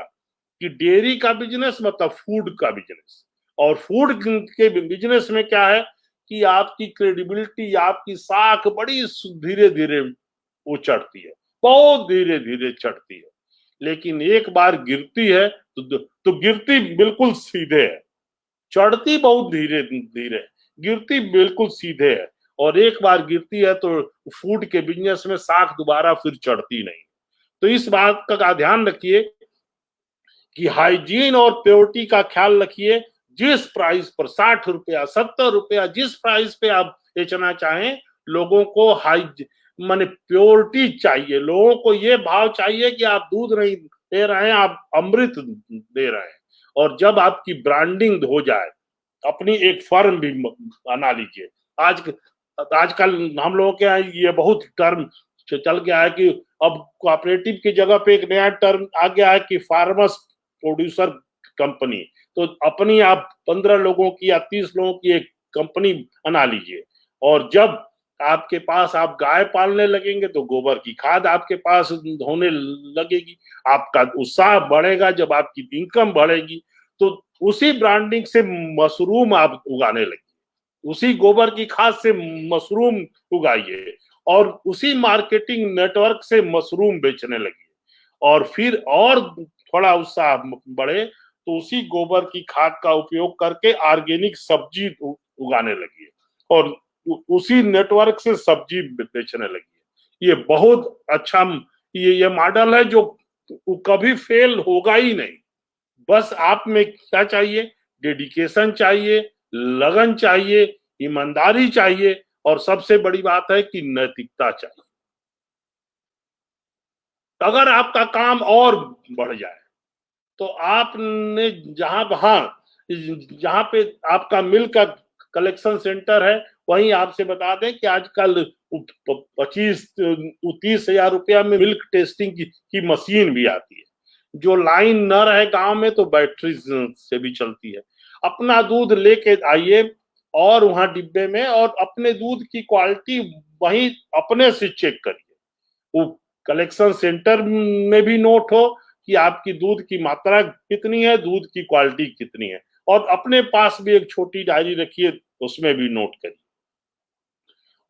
S3: कि डेयरी का बिजनेस मतलब फूड का बिजनेस, और फूड के बिजनेस में क्या है कि आपकी क्रेडिबिलिटी, आपकी साख बड़ी धीरे धीरे वो चढ़ती है, बहुत धीरे धीरे चढ़ती है, लेकिन एक बार गिरती है तो गिरती बिल्कुल सीधे है, चढ़ती बहुत धीरे धीरे, गिरती बिल्कुल सीधे है, और एक बार गिरती है तो फूड के बिजनेस में साख दोबारा फिर चढ़ती नहीं। तो इस बात का ध्यान रखिए कि हाइजीन और प्योरिटी का ख्याल रखिए। जिस प्राइस पर 60 रुपया 70 रुपया जिस प्राइस पे आप बेचना चाहें, लोगों को माने प्योरिटी चाहिए, लोगों को ये भाव चाहिए कि आप दूध नहीं दे रहे हैं, आप अमृत दे रहे हैं। और जब आपकी ब्रांडिंग हो जाए, अपनी एक फर्म भी बना लीजिए। आजकल हम लोगों के यहाँ ये बहुत टर्म चल गया है कि अब कोऑपरेटिव की जगह पे एक नया टर्म आ गया है कि फार्मर्स प्रोड्यूसर कंपनी। तो अपनी आप 15 लोगों की या 30 लोगों की एक कंपनी बना लीजिए, और जब आपके पास आप गाय पालने लगेंगे तो गोबर की खाद आपके पास होने लगेगी, आपका उत्साह बढ़ेगा। जब आपकी इनकम बढ़ेगी तो उसी ब्रांडिंग से मशरूम आप उगाने लगे, उसी गोबर की खाद से मशरूम उगाइए, और उसी मार्केटिंग नेटवर्क से मशरूम बेचने लगिए, और फिर और थोड़ा उत्साह बढ़े तो उसी गोबर की खाद का उपयोग करके ऑर्गेनिक सब्जी उगाने लगिए, और उसी नेटवर्क से सब्जी बेचने लगिए। ये बहुत अच्छा ये मॉडल है जो कभी फेल होगा ही नहीं। बस आप में क्या चाहिए? डेडिकेशन चाहिए, लगन चाहिए, ईमानदारी चाहिए, और सबसे बड़ी बात है कि नैतिकता चाहिए। अगर आपका काम और बढ़ जाए तो आपने जहां पे आपका मिल्क का कलेक्शन सेंटर है, वहीं आपसे बता दें कि आजकल 25-30 हजार रुपया में मिल्क टेस्टिंग की मशीन भी आती है, जो लाइन न रहे गांव में तो बैटरी से भी चलती है। अपना दूध लेके आइए और वहां डिब्बे में, और अपने दूध की क्वालिटी वहीं अपने से चेक करिए। वो कलेक्शन सेंटर में भी नोट हो कि आपकी दूध की मात्रा कितनी है, दूध की क्वालिटी कितनी है, और अपने पास भी एक छोटी डायरी रखिए, उसमें भी नोट करिए।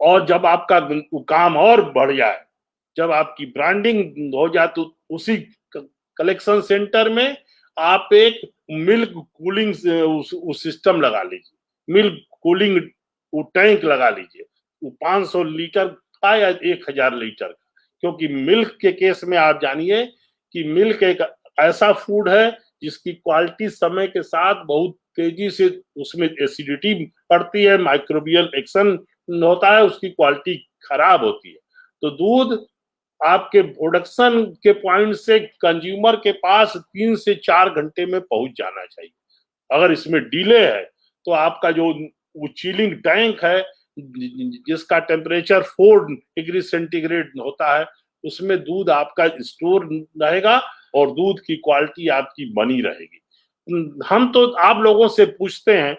S3: और जब आपका काम और बढ़ जाए, जब आपकी ब्रांडिंग हो जाए, तो उसी कलेक्शन सेंटर में आप एक मिल्क कूलिंग सिस्टम लगा लीजिए, मिल्क कूलिंग टैंक लगा लीजिए। 500 लीटर का या 1000 लीटर का, क्योंकि मिल्क के केस में आप जानिए कि मिल्क एक ऐसा फूड है जिसकी क्वालिटी समय के साथ बहुत तेजी से उसमें एसिडिटी बढ़ती है, माइक्रोबियल एक्शन होता है, उसकी क्वालिटी खराब होती है। तो दूध आपके प्रोडक्शन के पॉइंट से कंज्यूमर के पास 3 से 4 घंटे में पहुंच जाना चाहिए। अगर इसमें डिले है तो आपका जो चिलिंग टैंक है, जिसका टेम्परेचर 4 डिग्री सेंटीग्रेड होता है, उसमें दूध आपका स्टोर रहेगा और दूध की क्वालिटी आपकी बनी रहेगी। हम तो आप लोगों से पूछते हैं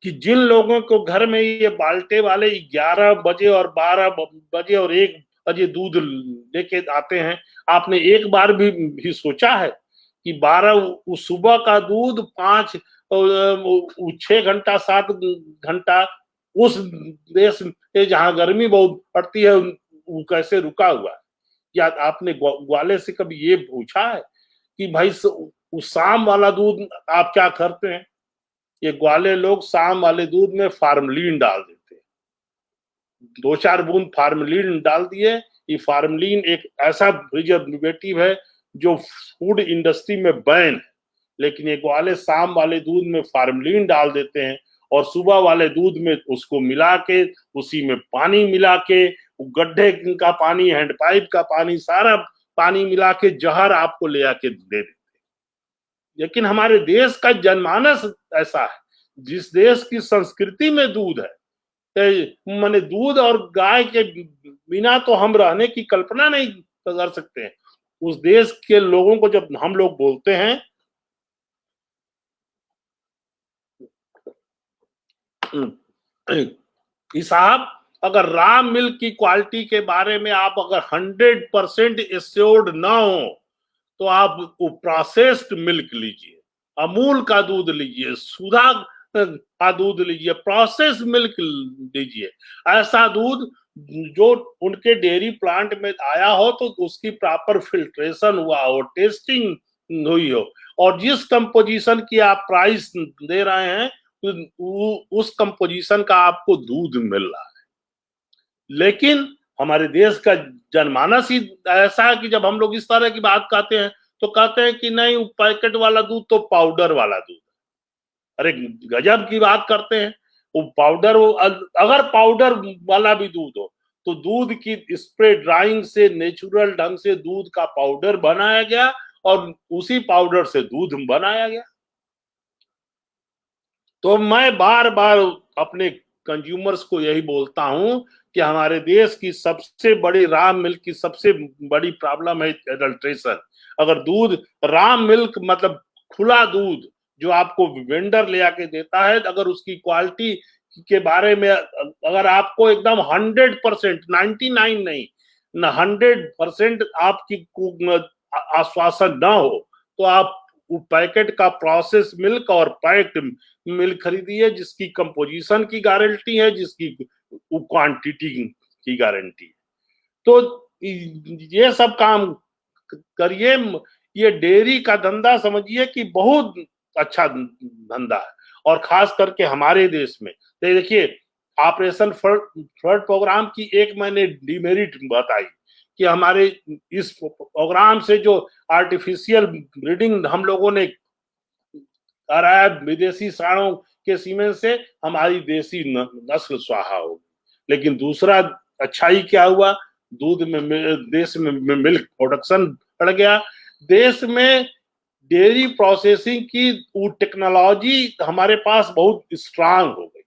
S3: कि जिन लोगों को घर में ये बाल्टे वाले 11 बजे और 12 बजे और 1 बजे दूध लेके आते हैं, आपने एक बार भी सोचा है कि 12 सुबह का दूध 6 घंटा 7 घंटा उस देश में जहां गर्मी बहुत पड़ती है वो कैसे रुका हुआ है? या आपने ग्वाले से कभी ये पूछा है कि भाई उस शाम वाला दूध आप क्या करते हैं? ये ग्वाले लोग शाम वाले दूध में फार्मलिन डाल देते हैं, 2-4 बूंद फार्मलिन डाल दिए, ये फार्मलिन एक ऐसा प्रिजर्वेटिव है जो फूड इंडस्ट्री में बैन है, लेकिन ये ग्वाले शाम वाले दूध में फार्मलिन डाल देते हैं और सुबह वाले दूध में उसको मिला के, उसी में पानी मिला के, गड्ढे का पानी, हैंडपाइप का पानी, सारा पानी मिला के जहर आपको ले आके दे देते हैं। लेकिन हमारे देश का जनमानस ऐसा है, जिस देश की संस्कृति में दूध है, माने दूध और गाय के बिना तो हम रहने की कल्पना नहीं कर सकते हैं। उस देश के लोगों को जब हम लोग बोलते हैं कि साहब अगर रॉ मिल्क की क्वालिटी के बारे में आप अगर 100% एश्योर्ड ना हो तो आप प्रोसेस्ड मिल्क लीजिए, अमूल का दूध लीजिए, सुधा का दूध लीजिए, प्रोसेस मिल्क लीजिए, ऐसा दूध जो उनके डेयरी प्लांट में आया हो तो उसकी प्रॉपर फिल्ट्रेशन हुआ हो, टेस्टिंग हुई हो, और जिस कंपोजिशन की आप प्राइस दे रहे हैं उस कंपोजिशन का आपको दूध मिल रहा है। लेकिन हमारे देश का जनमानस ही ऐसा है कि जब हम लोग इस तरह की बात कहते हैं तो कहते हैं कि नहीं वो पैकेट वाला दूध तो पाउडर वाला दूध। अरे गजब की बात करते हैं, वो पाउडर, अगर पाउडर वाला भी दूध हो तो दूध की स्प्रे ड्राइंग से नेचुरल ढंग से दूध का पाउडर बनाया गया और उसी पाउडर से दूध बनाया गया। तो मैं बार बार अपने कंज्यूमर्स को यही बोलता हूं कि हमारे देश की सबसे बड़ी रॉ मिल्क की सबसे बड़ी प्रॉब्लम है एडल्ट्रेशन। अगर दूध रॉ मिल्क मतलब खुला दूध जो आपको वेंडर ले आके देता है, अगर उसकी क्वालिटी के बारे में अगर आपको एकदम 100%, 99 नहीं, 100% आपकी आश्वासन ना हो तो आप पैकेट का प्रोसेस मिल्क और पैक्ड मिल्क खरीदिए, जिसकी कंपोजिशन की गारंटी है, जिसकी क्वांटिटी की गारंटी है। तो ये सब काम करिए। ये डेयरी का धंधा समझिए कि बहुत अच्छा धंधा है, और खास करके हमारे देश में। तो देखिए ऑपरेशन फ्लड प्रोग्राम की एक मैंने डिमेरिट बताई कि हमारे इस प्रोग्राम से जो आर्टिफिशियल ब्रीडिंग हम लोगों ने कराया विदेशी साढ़ों के सीमेंट से, हमारी देसी नस्ल स्वाहा हो गई। लेकिन दूसरा अच्छाई क्या हुआ, दूध में देश में मिल्क प्रोडक्शन बढ़ गया। देश में डेयरी प्रोसेसिंग की वो टेक्नोलॉजी हमारे पास बहुत स्ट्रांग हो गई।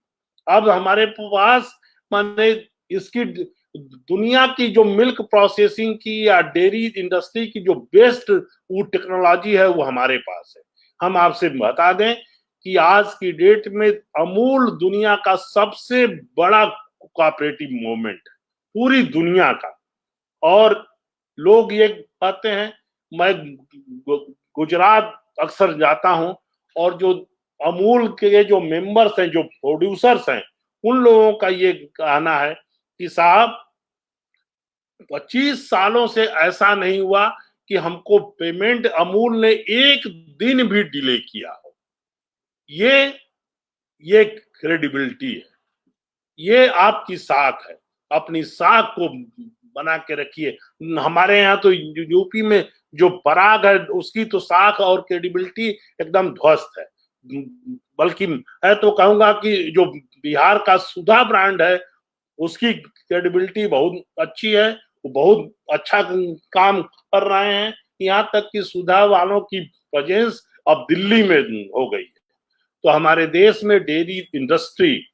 S3: अब हमारे पास माने इसकी दुनिया की जो मिल्क प्रोसेसिंग की या डेयरी इंडस्ट्री की जो बेस्ट वो टेक्नोलॉजी है वो हमारे पास है। हम आपसे बता दें कि आज की डेट में अमूल दुनिया का सबसे बड़ा कोऑपरेटिव मूवमेंट है पूरी दुनिया का। और लोग ये कहते हैं, मैं गुजरात अक्सर जाता हूं और जो अमूल के जो मेंबर्स हैं, जो प्रोड्यूसर्स हैं, उन लोगों का ये कहना है कि साहब 25 सालों से ऐसा नहीं हुआ कि हमको पेमेंट अमूल ने एक दिन भी डिले किया हो। ये क्रेडिबिलिटी है, ये आपकी साख है, अपनी साख को बना के रखिए। हमारे यहाँ तो यूपी में जो पराग है उसकी तो साख और क्रेडिबिलिटी एकदम ध्वस्त है। बल्कि मैं तो कहूंगा कि जो बिहार का सुधा ब्रांड है उसकी क्रेडिबिलिटी बहुत अच्छी है, वो बहुत अच्छा काम कर रहे हैं। यहाँ तक कि सुधा वालों की प्रेजेंस अब दिल्ली में हो गई है। तो हमारे देश में डेयरी इंडस्ट्री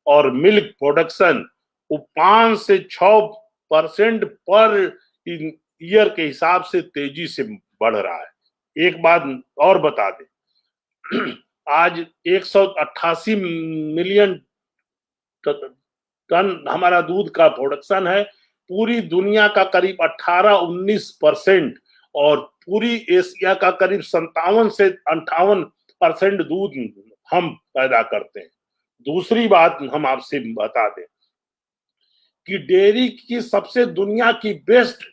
S3: और मिल्क प्रोडक्शन वो 5 से 6% पर ईयर के हिसाब से तेजी से बढ़ रहा है। एक बात और बता दें, आज 188 मिलियन टन हमारा दूध का प्रोडक्शन है। पूरी दुनिया का करीब 18-19% और पूरी एशिया का करीब 57 से 58% दूध हम पैदा करते हैं। दूसरी बात हम आपसे बता दें कि डेयरी की सबसे दुनिया की बेस्ट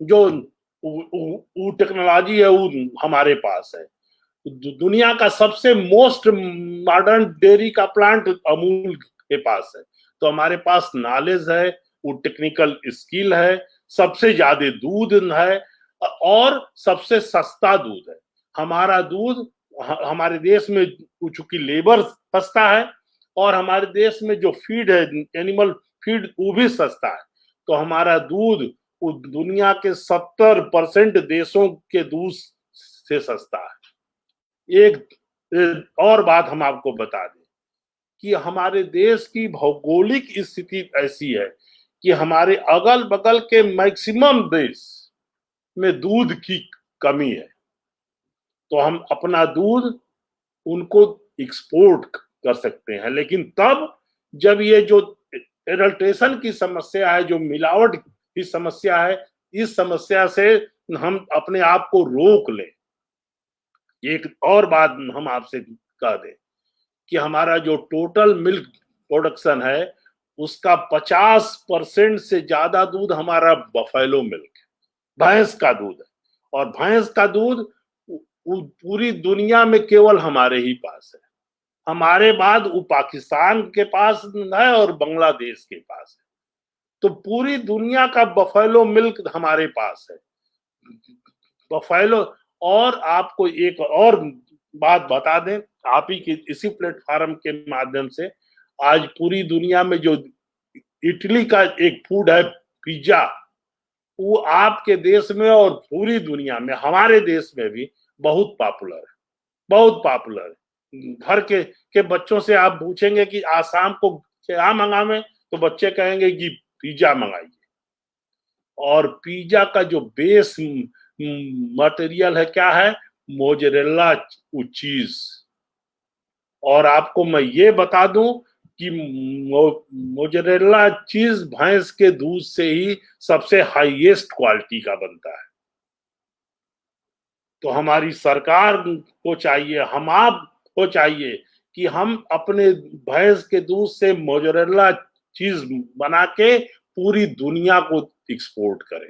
S3: जो टेक्नोलॉजी है वो हमारे पास है। दुनिया का सबसे मोस्ट मॉडर्न डेयरी का प्लांट अमूल के पास है। तो हमारे पास नॉलेज है, वो टेक्निकल स्किल है, सबसे ज्यादा दूध है और सबसे सस्ता दूध है। हमारा दूध हमारे देश में चूंकि लेबर सस्ता है और हमारे देश में जो फीड है एनिमल फीड वो भी सस्ता है, तो हमारा दूध दुनिया के 70% देशों के दूध से सस्ता है। एक और बात हम आपको बता दें कि हमारे देश की भौगोलिक स्थिति ऐसी है कि हमारे अगल बगल के मैक्सिमम देश में दूध की कमी है, तो हम अपना दूध उनको एक्सपोर्ट कर सकते हैं। लेकिन तब जब ये जो एडल्ट्रेशन की समस्या है, जो मिलावट की समस्या है, इस समस्या से हम अपने आप को रोक लें। एक और बात हम आपसे कह दें कि हमारा जो टोटल मिल्क प्रोडक्शन है उसका 50% से ज्यादा दूध हमारा बफेलो मिल्क है, भैंस का दूध है, और भैंस का दूध पूरी दुनिया में केवल हमारे ही पास है। हमारे बाद वो पाकिस्तान के पास है और बांग्लादेश के पास है, तो पूरी दुनिया का बफेलो मिल्क हमारे पास है। बफेलो, और आपको एक और बात बता दें, आप ही के इसी प्लेटफॉर्म के माध्यम से, आज पूरी दुनिया में जो इटली का एक फूड है पिज्जा, वो आपके देश में और पूरी दुनिया में, हमारे देश में भी बहुत पॉपुलर है, बहुत पॉपुलर है। घर के बच्चों से आप पूछेंगे कि आज शाम को क्या मंगावे, तो बच्चे कहेंगे कि पिज्जा मंगाइए। और पिज्जा का जो बेस मटेरियल है क्या है? Mozzarella cheese. और आपको मैं ये बता दूं कि मोजरेला चीज भैंस के दूध से ही सबसे हाईएस्ट क्वालिटी का बनता है। तो हमारी सरकार को चाहिए, हम आप को चाहिए कि हम अपने भैंस के दूध से मोजरेला चीज बना के पूरी दुनिया को एक्सपोर्ट करें।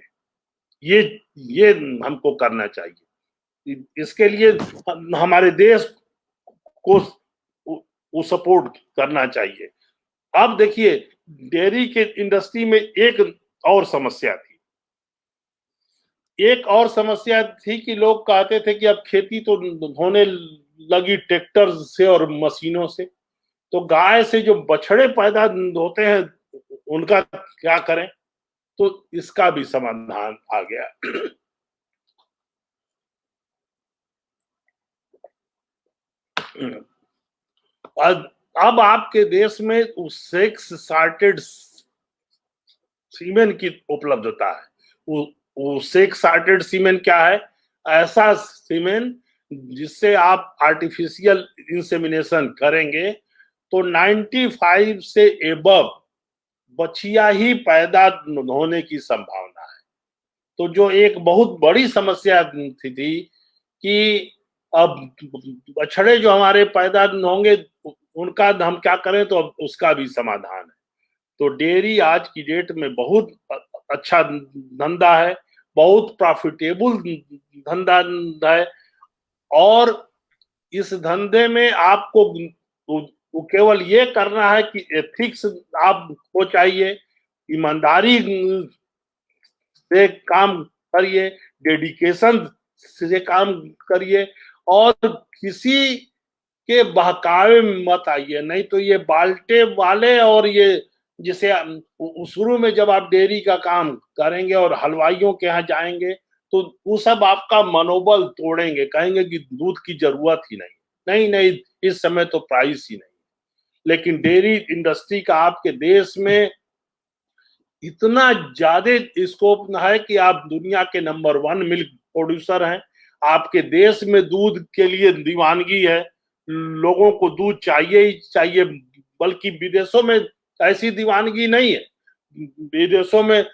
S3: ये हमको करना चाहिए। इसके लिए हमारे देश को सपोर्ट करना चाहिए। अब देखिए, डेयरी के इंडस्ट्री में एक और समस्या थी। एक और समस्या थी कि लोग कहते थे कि अब खेती तो होने लगी ट्रैक्टर से और मशीनों से, तो गाय से जो बछड़े पैदा होते हैं उनका क्या करें? तो इसका भी समाधान आ गया। अब आपके देश में सेक्स सॉर्टेड सीमेन की उपलब्धता है। वो सेक्स सॉर्टेड सीमेन क्या है? ऐसा सीमेन जिससे आप आर्टिफिशियल इंसेमिनेशन करेंगे तो 95 से एबव बछिया ही पैदा होने की संभावना है। तो जो एक बहुत बड़ी समस्या थी कि अब बछड़े जो हमारे पैदा होंगे उनका हम क्या करें, तो अब उसका भी समाधान है। तो डेयरी आज की डेट में बहुत अच्छा धंधा है, बहुत प्रॉफिटेबल धंधा है, और इस धंधे में आपको केवल ये करना है कि एथिक्स आपको चाहिए, ईमानदारी से काम करिए, डेडिकेशन से काम करिए, और किसी के बहकावे में मत आइए। नहीं तो ये बाल्टे वाले और ये जिसे शुरू में जब आप डेयरी का काम करेंगे और हलवाइयों के यहाँ जाएंगे तो वो सब आपका मनोबल तोड़ेंगे, कहेंगे कि दूध की जरूरत ही नहीं, नहीं इस समय तो प्राइस ही नहीं। लेकिन डेयरी इंडस्ट्री का आपके देश में इतना ज्यादा स्कोप है कि आप दुनिया के नंबर 1 मिल्क प्रोड्यूसर हैं। आपके देश में दूध के लिए दीवानगी है, लोगों को दूध चाहिए ही चाहिए, बल्कि विदेशों में ऐसी दीवानगी नहीं है। विदेशों में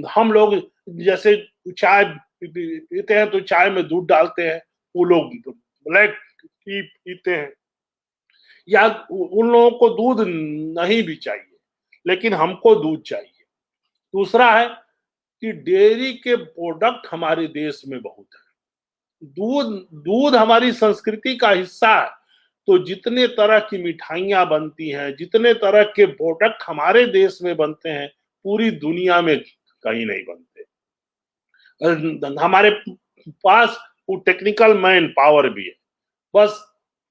S3: हम लोग जैसे चाय पीते हैं तो चाय में दूध डालते हैं, वो लोग ब्लैक टी पीते हैं, या उन लोगों को दूध नहीं भी चाहिए, लेकिन हमको दूध चाहिए। दूसरा है कि डेयरी के प्रोडक्ट हमारे देश में बहुत है। दूध हमारी संस्कृति का हिस्सा है। तो जितने तरह की मिठाइयां बनती हैं, जितने तरह के प्रोडक्ट हमारे देश में बनते हैं, पूरी दुनिया में कहीं नहीं बनते। हमारे पास वो टेक्निकल मैन पावर भी है, बस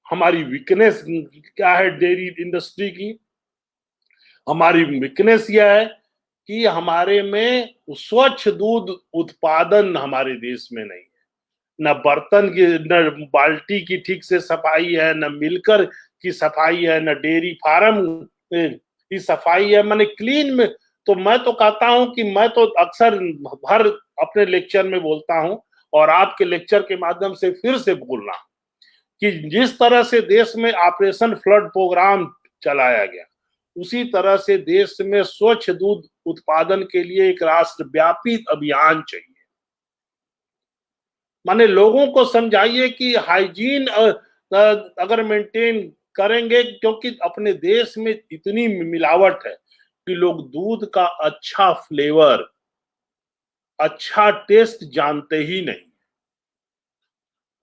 S3: हमारी वीकनेस क्या है डेयरी इंडस्ट्री की? हमारी वीकनेस यह है कि हमारे में स्वच्छ दूध उत्पादन हमारे देश में नहीं है। न बर्तन की, न बाल्टी की ठीक से सफाई है, न मिलकर की सफाई है, न डेयरी फार्म की सफाई है, माने क्लीन में। तो मैं तो कहता हूं कि मैं तो अक्सर हर अपने लेक्चर में बोलता हूं और आपके लेक्चर के माध्यम से फिर से बोलना कि जिस तरह से देश में ऑपरेशन फ्लड प्रोग्राम चलाया गया, उसी तरह से देश में स्वच्छ दूध उत्पादन के लिए एक राष्ट्रव्यापी अभियान चाहिए। माने लोगों को समझाइए कि हाइजीन अगर मेंटेन करेंगे, क्योंकि अपने देश में इतनी मिलावट है कि लोग दूध का अच्छा फ्लेवर, अच्छा टेस्ट जानते ही नहीं।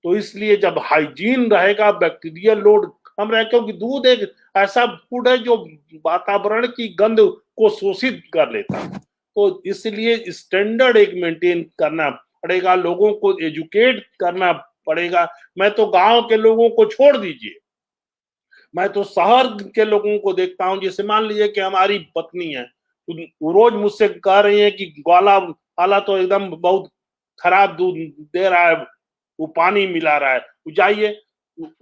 S3: तो इसलिए जब हाइजीन रहेगा, बैक्टीरियल लोड कम रहेगा, क्योंकि दूध एक ऐसा फूड है जो वातावरण की गंध को शोषित कर लेता है। तो इसलिए स्टैंडर्ड एक मेंटेन करना पड़ेगा, लोगों को एजुकेट करना पड़ेगा। मैं तो गांव के लोगों को छोड़ दीजिए, मैं तो शहर के लोगों को देखता हूं। जैसे मान लीजिए कि हमारी पत्नी है, वो रोज मुझसे कह रही है कि ग्वाला वाला तो एकदम बहुत खराब दूध दे रहा है, वो पानी मिला रहा है, वो जाइए।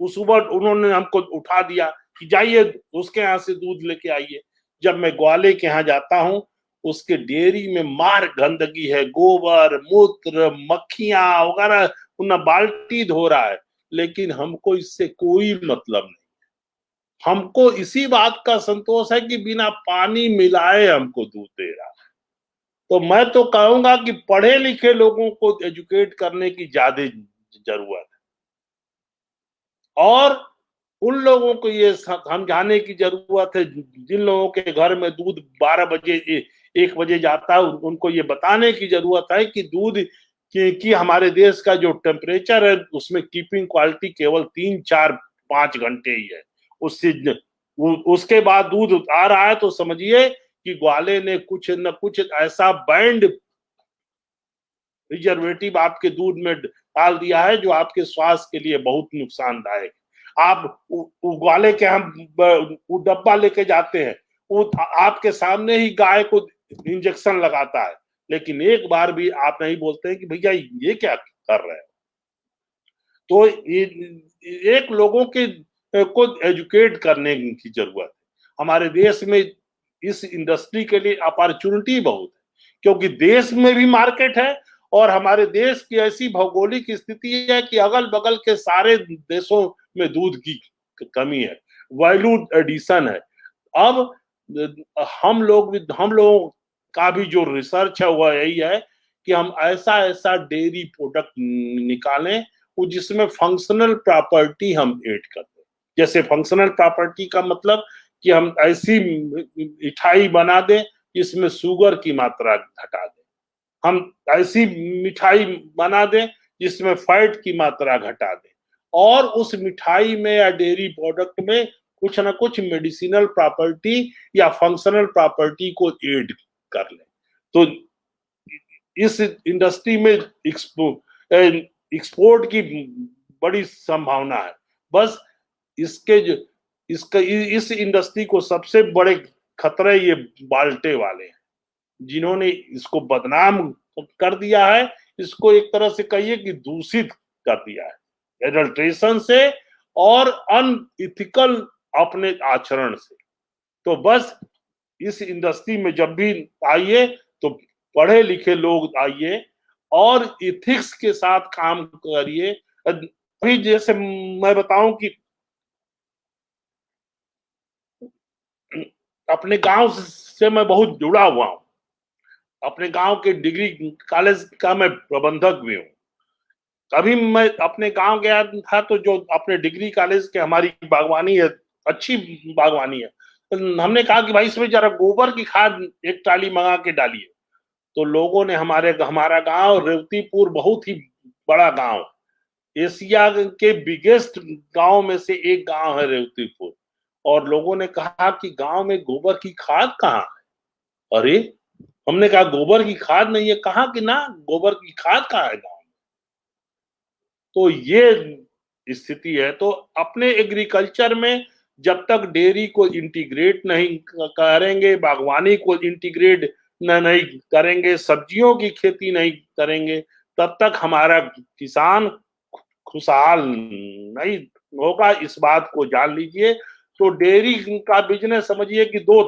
S3: सुबह उन्होंने हमको उठा दिया कि जाइए उसके यहाँ से दूध लेके आइए। जब मैं ग्वाले के यहाँ जाता हूँ, उसके डेयरी में मार गंदगी है, गोबर, मूत्र, मक्खियां वगैरह, उन्हें बाल्टी धो रहा है, लेकिन हमको इससे कोई मतलब नहीं। हमको इसी बात का संतोष है कि बिना पानी मिलाए हमको दूध दे रहा है। तो मैं तो कहूंगा कि पढ़े लिखे लोगों को एजुकेट करने की ज्यादा जरूरत है, और उन लोगों को ये समझाने की जरूरत है जिन लोगों के घर में दूध 12 बजे 1 बजे जाता है, उनको ये बताने की जरूरत है कि दूध की हमारे देश का जो टेम्परेचर है उसमें कीपिंग क्वालिटी केवल 3, 4, 5 घंटे ही है। उसके बाद दूध आ रहा है तो समझिए कि ग्वाले ने कुछ न कुछ ऐसा बैंड प्रिजर्वेटिव आपके दूध में डाल दिया है जो आपके स्वास्थ्य के लिए बहुत नुकसानदायक। आप ग्वाले के हम वो डब्बा लेके जाते हैं, वो आपके सामने ही गाय को इंजेक्शन लगाता है, लेकिन एक बार भी आप नहीं बोलते हैं कि भैया ये क्या कर रहे हैं। तो एक लोगों के को एजुकेट करने की जरूरत है। हमारे देश में इस इंडस्ट्री के लिए अपॉर्चुनिटी बहुत है, क्योंकि देश में भी मार्केट है और हमारे देश की ऐसी भौगोलिक स्थिति है कि अगल बगल के सारे देशों में दूध की कमी है, वैल्यू एडिशन है। अब हम लोगों का भी जो रिसर्च है वह यही है कि हम ऐसा डेयरी प्रोडक्ट निकालें वो जिसमें फंक्शनल प्रॉपर्टी हम ऐड कर दें। जैसे फंक्शनल प्रॉपर्टी का मतलब कि हम ऐसी मिठाई बना दें जिसमें शुगर की मात्रा घटा दें, हम ऐसी मिठाई बना दें जिसमें फैट की मात्रा घटा दें, और उस मिठाई में या डेयरी प्रोडक्ट में कुछ ना कुछ मेडिसिनल प्रॉपर्टी या फंक्शनल प्रॉपर्टी को ऐड कर लें। तो इस इंडस्ट्री में एक्सपोर्ट की बड़ी संभावना है। बस इस इंडस्ट्री को सबसे बड़े खतरे ये बाल्टे वाले हैं, जिन्होंने इसको बदनाम कर दिया है। इसको एक तरह से कहिए कि दूषित कर दिया है एडल्ट्रेशन से और अनइथिकल अपने आचरण से। तो बस इस इंडस्ट्री में जब भी आइए तो पढ़े लिखे लोग आइए और इथिक्स के साथ काम करिए। अभी जैसे मैं बताऊं कि अपने गांव से मैं बहुत जुड़ा हुआ हूं, अपने गांव के डिग्री कॉलेज का मैं प्रबंधक भी हूं। कभी मैं अपने गांव गया था तो जो अपने डिग्री कॉलेज के हमारी बागवानी है, अच्छी बागवानी है, तो हमने कहा कि भाई इसमें जरा गोबर की खाद एक ट्राली मंगा के डालिए। तो लोगों ने हमारा गांव रेवतीपुर बहुत ही बड़ा गांव, एशिया के बिगेस्ट गांव में से एक गांव है रेवतीपुर। और लोगों ने कहा कि गांव में गोबर की खाद कहाँ है? अरे हमने कहा गोबर की खाद नहीं है, कहा कि ना गोबर की खाद कहाँ है गांव में। तो ये स्थिति है। तो अपने एग्रीकल्चर में जब तक डेयरी को इंटीग्रेट नहीं करेंगे, बागवानी को इंटीग्रेट नहीं करेंगे, सब्जियों की खेती नहीं करेंगे, तब तक हमारा किसान खुशहाल नहीं होगा। इस बात को जान लीजिए। तो डेयरी का बिजनेस समझिए कि दो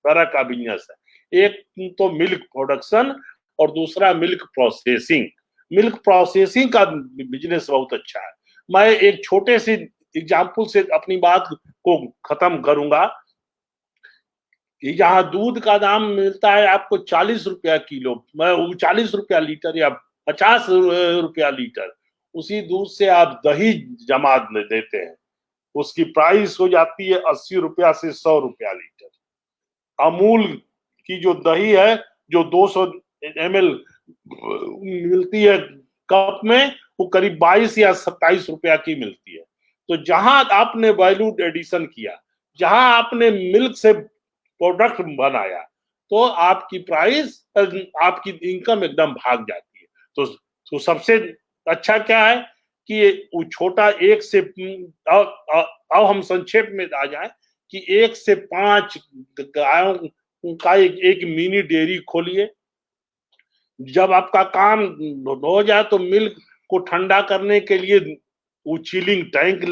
S3: तरह का बिजनेस है, एक तो मिल्क प्रोडक्शन और दूसरा मिल्क प्रोसेसिंग। मिल्क प्रोसेसिंग का बिजनेस बहुत अच्छा है। मैं एक छोटे से एग्जाम्पल से अपनी बात को खत्म करूंगा कि जहां दूध का दाम मिलता है आपको 40 रुपया किलो, 40 रुपया लीटर या 50 रुपया लीटर, उसी दूध से आप दही जमा देते हैं, उसकी प्राइस हो जाती है 80 रुपया से 100 रुपया लीटर। अमूल की जो दही है जो 200 ml मिलती है कप में, वो करीब 22 या 27 रुपया की मिलती है। तो जहां आपने वैल्यू एडिशन किया, जहां आपने मिल्क से प्रोडक्ट बनाया, तो आपकी प्राइस, आपकी इनकम एकदम भाग जाती है। तो सबसे अच्छा क्या है कि वो छोटा एक से अब हम संक्षेप में आ जाए कि 1 से 5 गायों का एक मिनी डेयरी खोलिए। जब आपका काम हो जाए तो मिल्क को ठंडा करने के लिए वो चिलिंग टैंक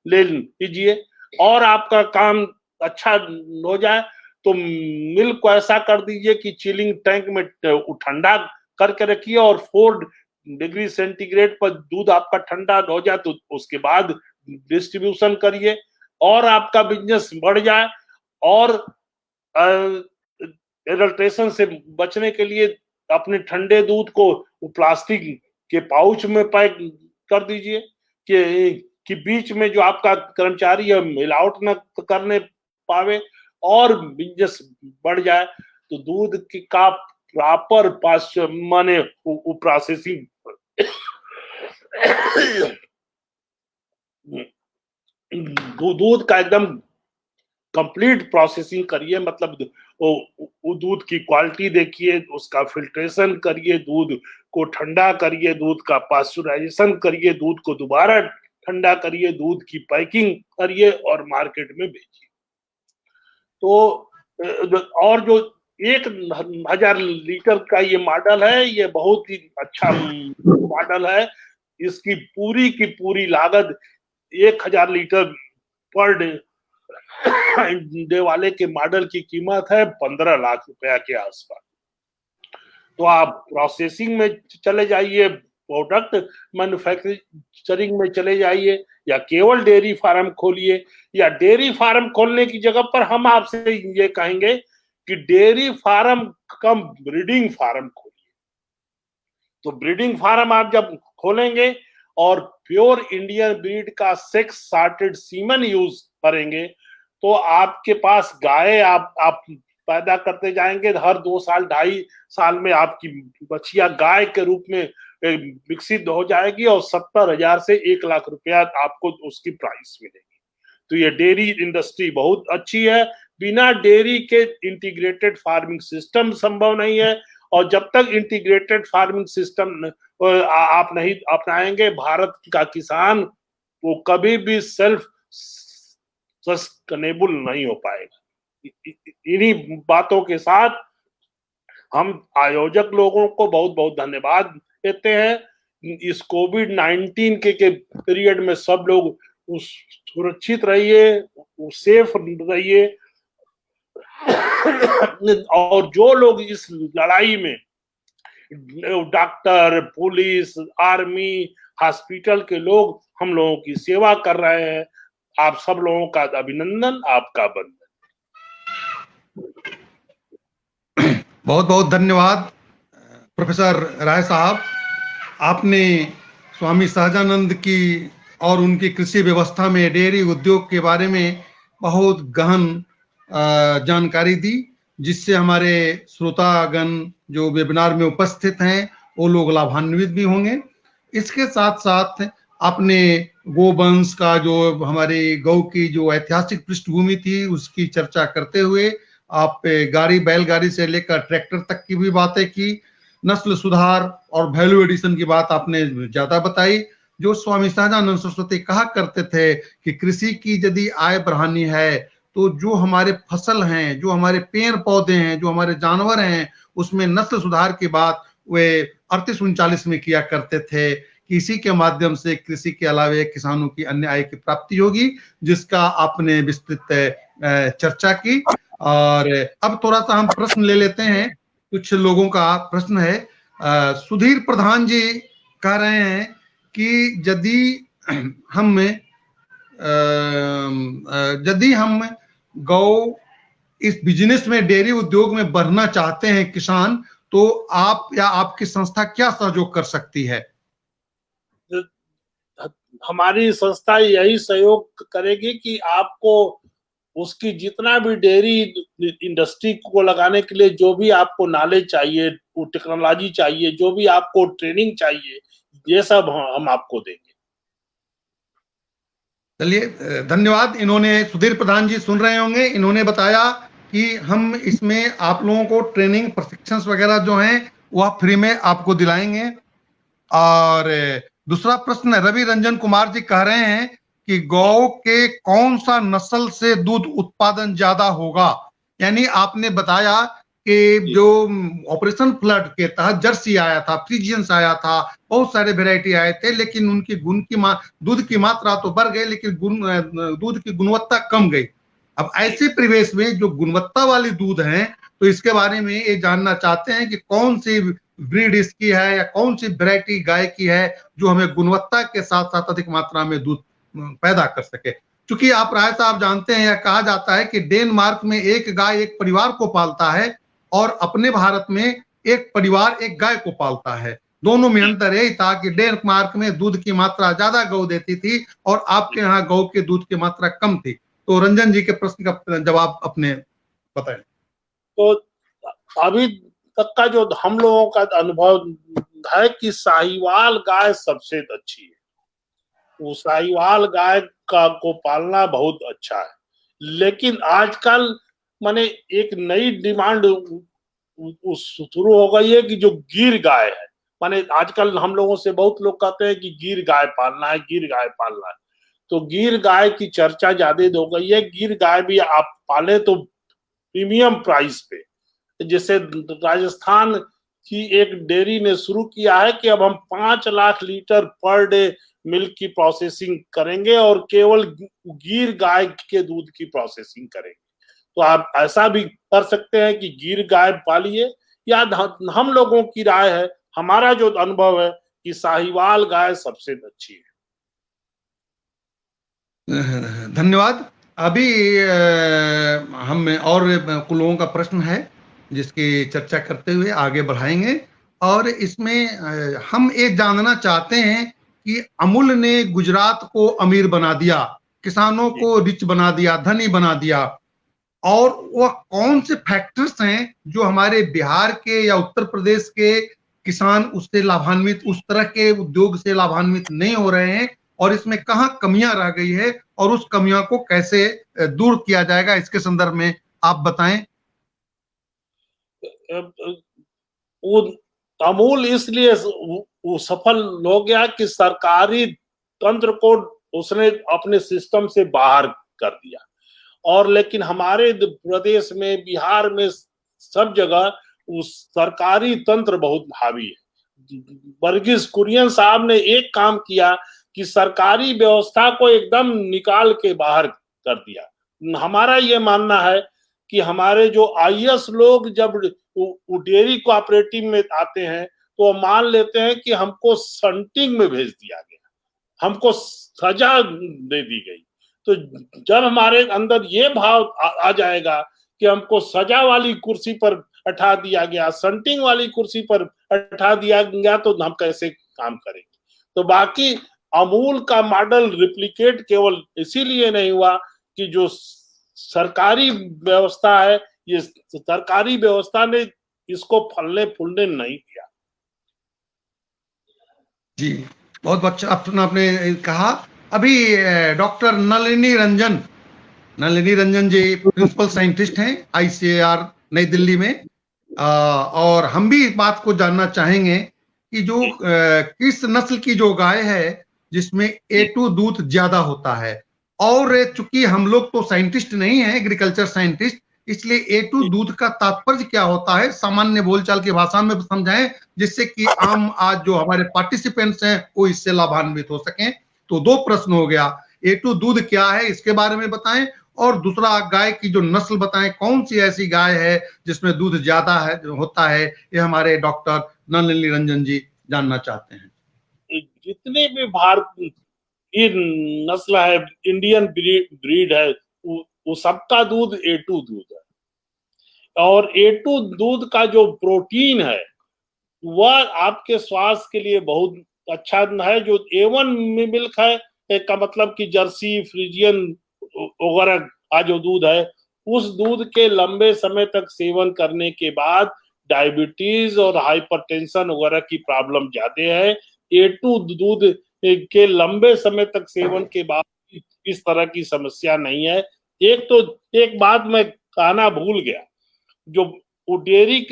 S3: ले लीजिए, और आपका काम अच्छा हो जाए तो मिल्क को ऐसा कर दीजिए कि चिलिंग टैंक में ठंडा करके रखिए, और 4 डिग्री सेंटीग्रेड पर दूध आपका ठंडा हो जाए तो उसके बाद डिस्ट्रीब्यूशन करिए, और आपका बिजनेस बढ़ जाए। और एडल्ट्रेशन से बचने के लिए अपने ठंडे दूध को प्लास्टिक के पाउच में पैक कर दीजिए कि बीच में जो आपका कर्मचारी है मिलावट न करने पावे, और बिजनेस बढ़ जाए। तो दूध की का प्रॉपर माने प्रोसेसिंग दूध का एकदम कंप्लीट प्रोसेसिंग करिए। मतलब वो दूध की क्वालिटी देखिए, उसका फिल्ट्रेशन करिए, दूध को ठंडा करिए, दूध का पास्चुराइजेशन करिए, दूध को दोबारा ठंडा करिए, दूध की पैकिंग करिए और मार्केट में बेचिए। तो और जो 1000 लीटर का ये मॉडल है, ये बहुत ही अच्छा मॉडल है। इसकी पूरी की पूरी लागत 1000 लीटर पर डे वाले के मॉडल की कीमत है 15 लाख रुपया के आसपास। तो आप प्रोसेसिंग में चले जाइए, प्रोडक्ट मैन्युफैक्चरिंग में चले जाइए, या केवल डेयरी फार्म खोलिए। या डेयरी फार्म खोलने की जगह पर हम आपसे ये कहेंगे कि डेयरी फार्म कम ब्रीडिंग फार्म खोलिए। तो ब्रीडिंग फार्म आप जब खोलेंगे और प्योर इंडियन ब्रीड का सेक्स सॉर्टेड सीमन यूज करेंगे, तो आपके पास गाय आप पैदा करते जाएंगे। हर 2 साल 2.5 साल में आपकी बछिया गाय के रूप में विकसित हो जाएगी, और 70,000 से 1 लाख रुपया आपको उसकी प्राइस मिलेगी। तो ये डेयरी इंडस्ट्री बहुत अच्छी है। बिना डेयरी के इंटीग्रेटेड फार्मिंग सिस्टम संभव नहीं है, और जब तक इंटीग्रेटेड फार्मिंग सिस्टम आप नहीं अपनाएंगे, भारत का किसान वो कभी भी सेल्फ सस्टेनेबल नहीं हो पाएगा। इन्हीं बातों के साथ हम आयोजक लोगों को बहुत बहुत धन्यवाद देते हैं। इस कोविड-19 के पीरियड में सब लोग सुरक्षित रहिए, सेफ रहिए, और जो लोग इस लड़ाई में डॉक्टर, पुलिस, आर्मी, हॉस्पिटल के लोग हम लोगों की सेवा कर रहे हैं, आप सब लोगों का अभिनंदन, आपका वंदन।
S2: बहुत बहुत धन्यवाद प्रोफेसर राय साहब। आपने स्वामी सहजानंद की और उनकी कृषि व्यवस्था में डेयरी उद्योग के बारे में बहुत गहन जानकारी दी, जिससे हमारे श्रोतागण जो वेबिनार में उपस्थित हैं वो लोग लाभान्वित भी होंगे। इसके साथ साथ आपने गोवंश का, जो हमारे गौ की जो ऐतिहासिक पृष्ठभूमि थी, उसकी चर्चा करते हुए आप गाड़ी, बैलगाड़ी से लेकर ट्रैक्टर तक की भी बातें की। नस्ल सुधार और वैल्यू एडिशन की बात आपने ज्यादा बताई। जो स्वामी सहजानंद सरस्वती कहा करते थे कि कृषि की यदि आय बढ़ानी है तो जो हमारे फसल हैं, जो हमारे पेड़ पौधे हैं, जो हमारे जानवर हैं, उसमें नस्ल सुधार की बात वे 3839 में किया करते थे कि इसी के माध्यम से कृषि के अलावे किसानों की अन्य आय की प्राप्ति होगी, जिसका आपने विस्तृत चर्चा की। और अब थोड़ा सा हम प्रश्न ले लेते हैं। कुछ लोगों का प्रश्न है। सुधीर प्रधान जी कह रहे हैं कि यदि हम गौ इस बिजनेस में, डेयरी उद्योग में बढ़ना चाहते हैं किसान, तो आप या आपकी संस्था क्या सहयोग कर सकती है?
S3: हमारी संस्था यही सहयोग करेगी कि आपको उसकी जितना भी डेयरी इंडस्ट्री को लगाने के लिए जो भी आपको नॉलेज चाहिए, वो टेक्नोलॉजी चाहिए, जो भी आपको ट्रेनिंग चाहिए, ये सब हम आपको देंगे।
S2: चलिए, धन्यवाद। इन्होंने, सुधीर प्रधान जी सुन रहे होंगे, इन्होंने बताया कि हम इसमें आप लोगों को ट्रेनिंग, प्रशिक्षण वगैरह जो हैं वह फ्री में आपको दिलाएंगे। और दूसरा प्रश्न, रवि रंजन कुमार जी कह रहे हैं कि गौ के कौन सा नस्ल से दूध उत्पादन ज्यादा होगा? यानी आपने बताया कि जो ऑपरेशन फ्लड के तहत जर्सी आया था, फ्रीजियंस आया था, बहुत सारे वेराइटी आए थे, लेकिन उनकी दूध की मात्रा तो बढ़ गई, लेकिन दूध की गुणवत्ता कम गई। अब ऐसे परिवेश में जो गुणवत्ता वाली दूध है, तो इसके बारे में ये जानना चाहते हैं कि कौन सी ब्रीड इसकी है या कौन सी वैरायटी गाय की है जो हमें गुणवत्ता के साथ साथ अधिक मात्रा में दूध पैदा कर सके। क्योंकि आप राय साहब जानते हैं, या कहा जाता है कि डेनमार्क में एक गाय एक परिवार को पालता है और अपने भारत में एक परिवार एक गाय को पालता है। दोनों में अंतर यही था कि डेनमार्क में दूध की मात्रा ज्यादा गौ देती थी और आपके यहाँ गौ के दूध की मात्रा कम थी। तो रंजन जी के प्रश्न का जवाब अपने बताएं।
S3: तो अभी तक का जो हम लोगों का अनुभव है कि साहिवाल गाय सबसे अच्छी है। वो साहिवाल गाय को पालना बहुत अच्छा है। लेकिन आजकल माने एक नई डिमांड शुरू हो गई है कि जो गिर गाय है, माने आजकल हम लोगों से बहुत लोग कहते हैं कि गिर गाय पालना है, गिर गाय पालना है। तो गिर गाय की चर्चा ज्यादा हो गई है। गिर गाय भी आप पाले तो प्रीमियम प्राइस पे, जैसे राजस्थान की एक डेयरी ने शुरू किया है कि अब हम 5 lakh litre per day milk की प्रोसेसिंग करेंगे और केवल गिर गाय के दूध की प्रोसेसिंग करेंगे। तो आप ऐसा भी कर सकते हैं कि गिर गाय पालिए, या हम लोगों की राय है, हमारा जो अनुभव है कि साहिवाल गाय सबसे अच्छी है।
S2: धन्यवाद। अभी हम और लोगों का प्रश्न है जिसकी चर्चा करते हुए आगे बढ़ाएंगे। और इसमें हम ये जानना चाहते हैं कि अमूल ने गुजरात को अमीर बना दिया, किसानों को रिच बना दिया, धनी बना दिया, और वह कौन से फैक्टर्स हैं जो हमारे बिहार के या उत्तर प्रदेश के किसान उससे लाभान्वित, उस तरह के उद्योग से लाभान्वित नहीं हो रहे हैं, और इसमें कहाँ कमियां रह गई है और उस कमियों को कैसे दूर किया जाएगा, इसके संदर्भ में आप बताएं।
S3: वो अमूल इसलिए वो सफल हो गया कि सरकारी तंत्र को उसने अपने सिस्टम से बाहर कर दिया। और लेकिन हमारे प्रदेश में, बिहार में, सब जगह उस सरकारी तंत्र बहुत हावी है। वर्गीस कुरियन साहब ने एक काम किया कि सरकारी व्यवस्था को एकदम निकाल के बाहर कर दिया। हमारा ये मानना है कि हमारे जो आईएएस लोग जब डेयरी कोऑपरेटिव में आते हैं तो मान लेते हैं कि हमको संटिंग में भेज दिया गया, हमको सजा दे दी गई। तो जब हमारे अंदर ये भाव आ जाएगा कि हमको सजा वाली कुर्सी पर बैठा दिया गया, संटिंग वाली कुर्सी पर बैठा दिया गया, तो हम कैसे काम करेंगे। तो बाकी अमूल का मॉडल रिप्लिकेट केवल इसीलिए नहीं हुआ कि जो सरकारी व्यवस्था है, ये सरकारी व्यवस्था ने इसको फलने फूलने नहीं दिया।
S2: जी, बहुत अच्छा अपना आपने कहा। अभी डॉक्टर नलिनी रंजन जी प्रिंसिपल साइंटिस्ट हैं आईसीएआर नई दिल्ली में। और हम भी इस बात को जानना चाहेंगे कि जो किस नस्ल की जो गाय है जिसमें A2 दूध ज्यादा होता है। और चूंकि हम लोग तो साइंटिस्ट नहीं है, एग्रीकल्चर साइंटिस्ट, इसलिए A2 दूध का तात्पर्य क्या होता है सामान्य बोलचाल की भाषा में समझाएं, जिससे कि आम आज जो हमारे पार्टिसिपेंट्स हैं वो इससे लाभान्वित हो सकें। तो दो प्रश्न हो गया, A2 दूध क्या है इसके बारे में बताएं, और दूसरा गाय की जो नस्ल बताएं, कौन सी ऐसी गाय है जिसमें दूध ज्यादा है होता है, ये हमारे डॉक्टर नलिनी रंजन जी जानना चाहते हैं।
S3: जितने भी भारत की नस्ल है, इंडियन ब्रीड है, वो सबका दूध A2 दूध है। और A2 दूध का जो प्रोटीन है वह आपके स्वास्थ्य के लिए बहुत अच्छा है। जो A1 मिल्क है का मतलब कि जर्सी, फ्रीजियन वगैरह का जो दूध है, उस दूध के लंबे समय तक सेवन करने के बाद डायबिटीज और हाइपरटेंशन वगैरह की प्रॉब्लम ज्यादा है। A2 दूध के लंबे समय तक सेवन के बाद इस तरह की समस्या नहीं है। एक बात मैं कहना भूल गया, जो डेयरी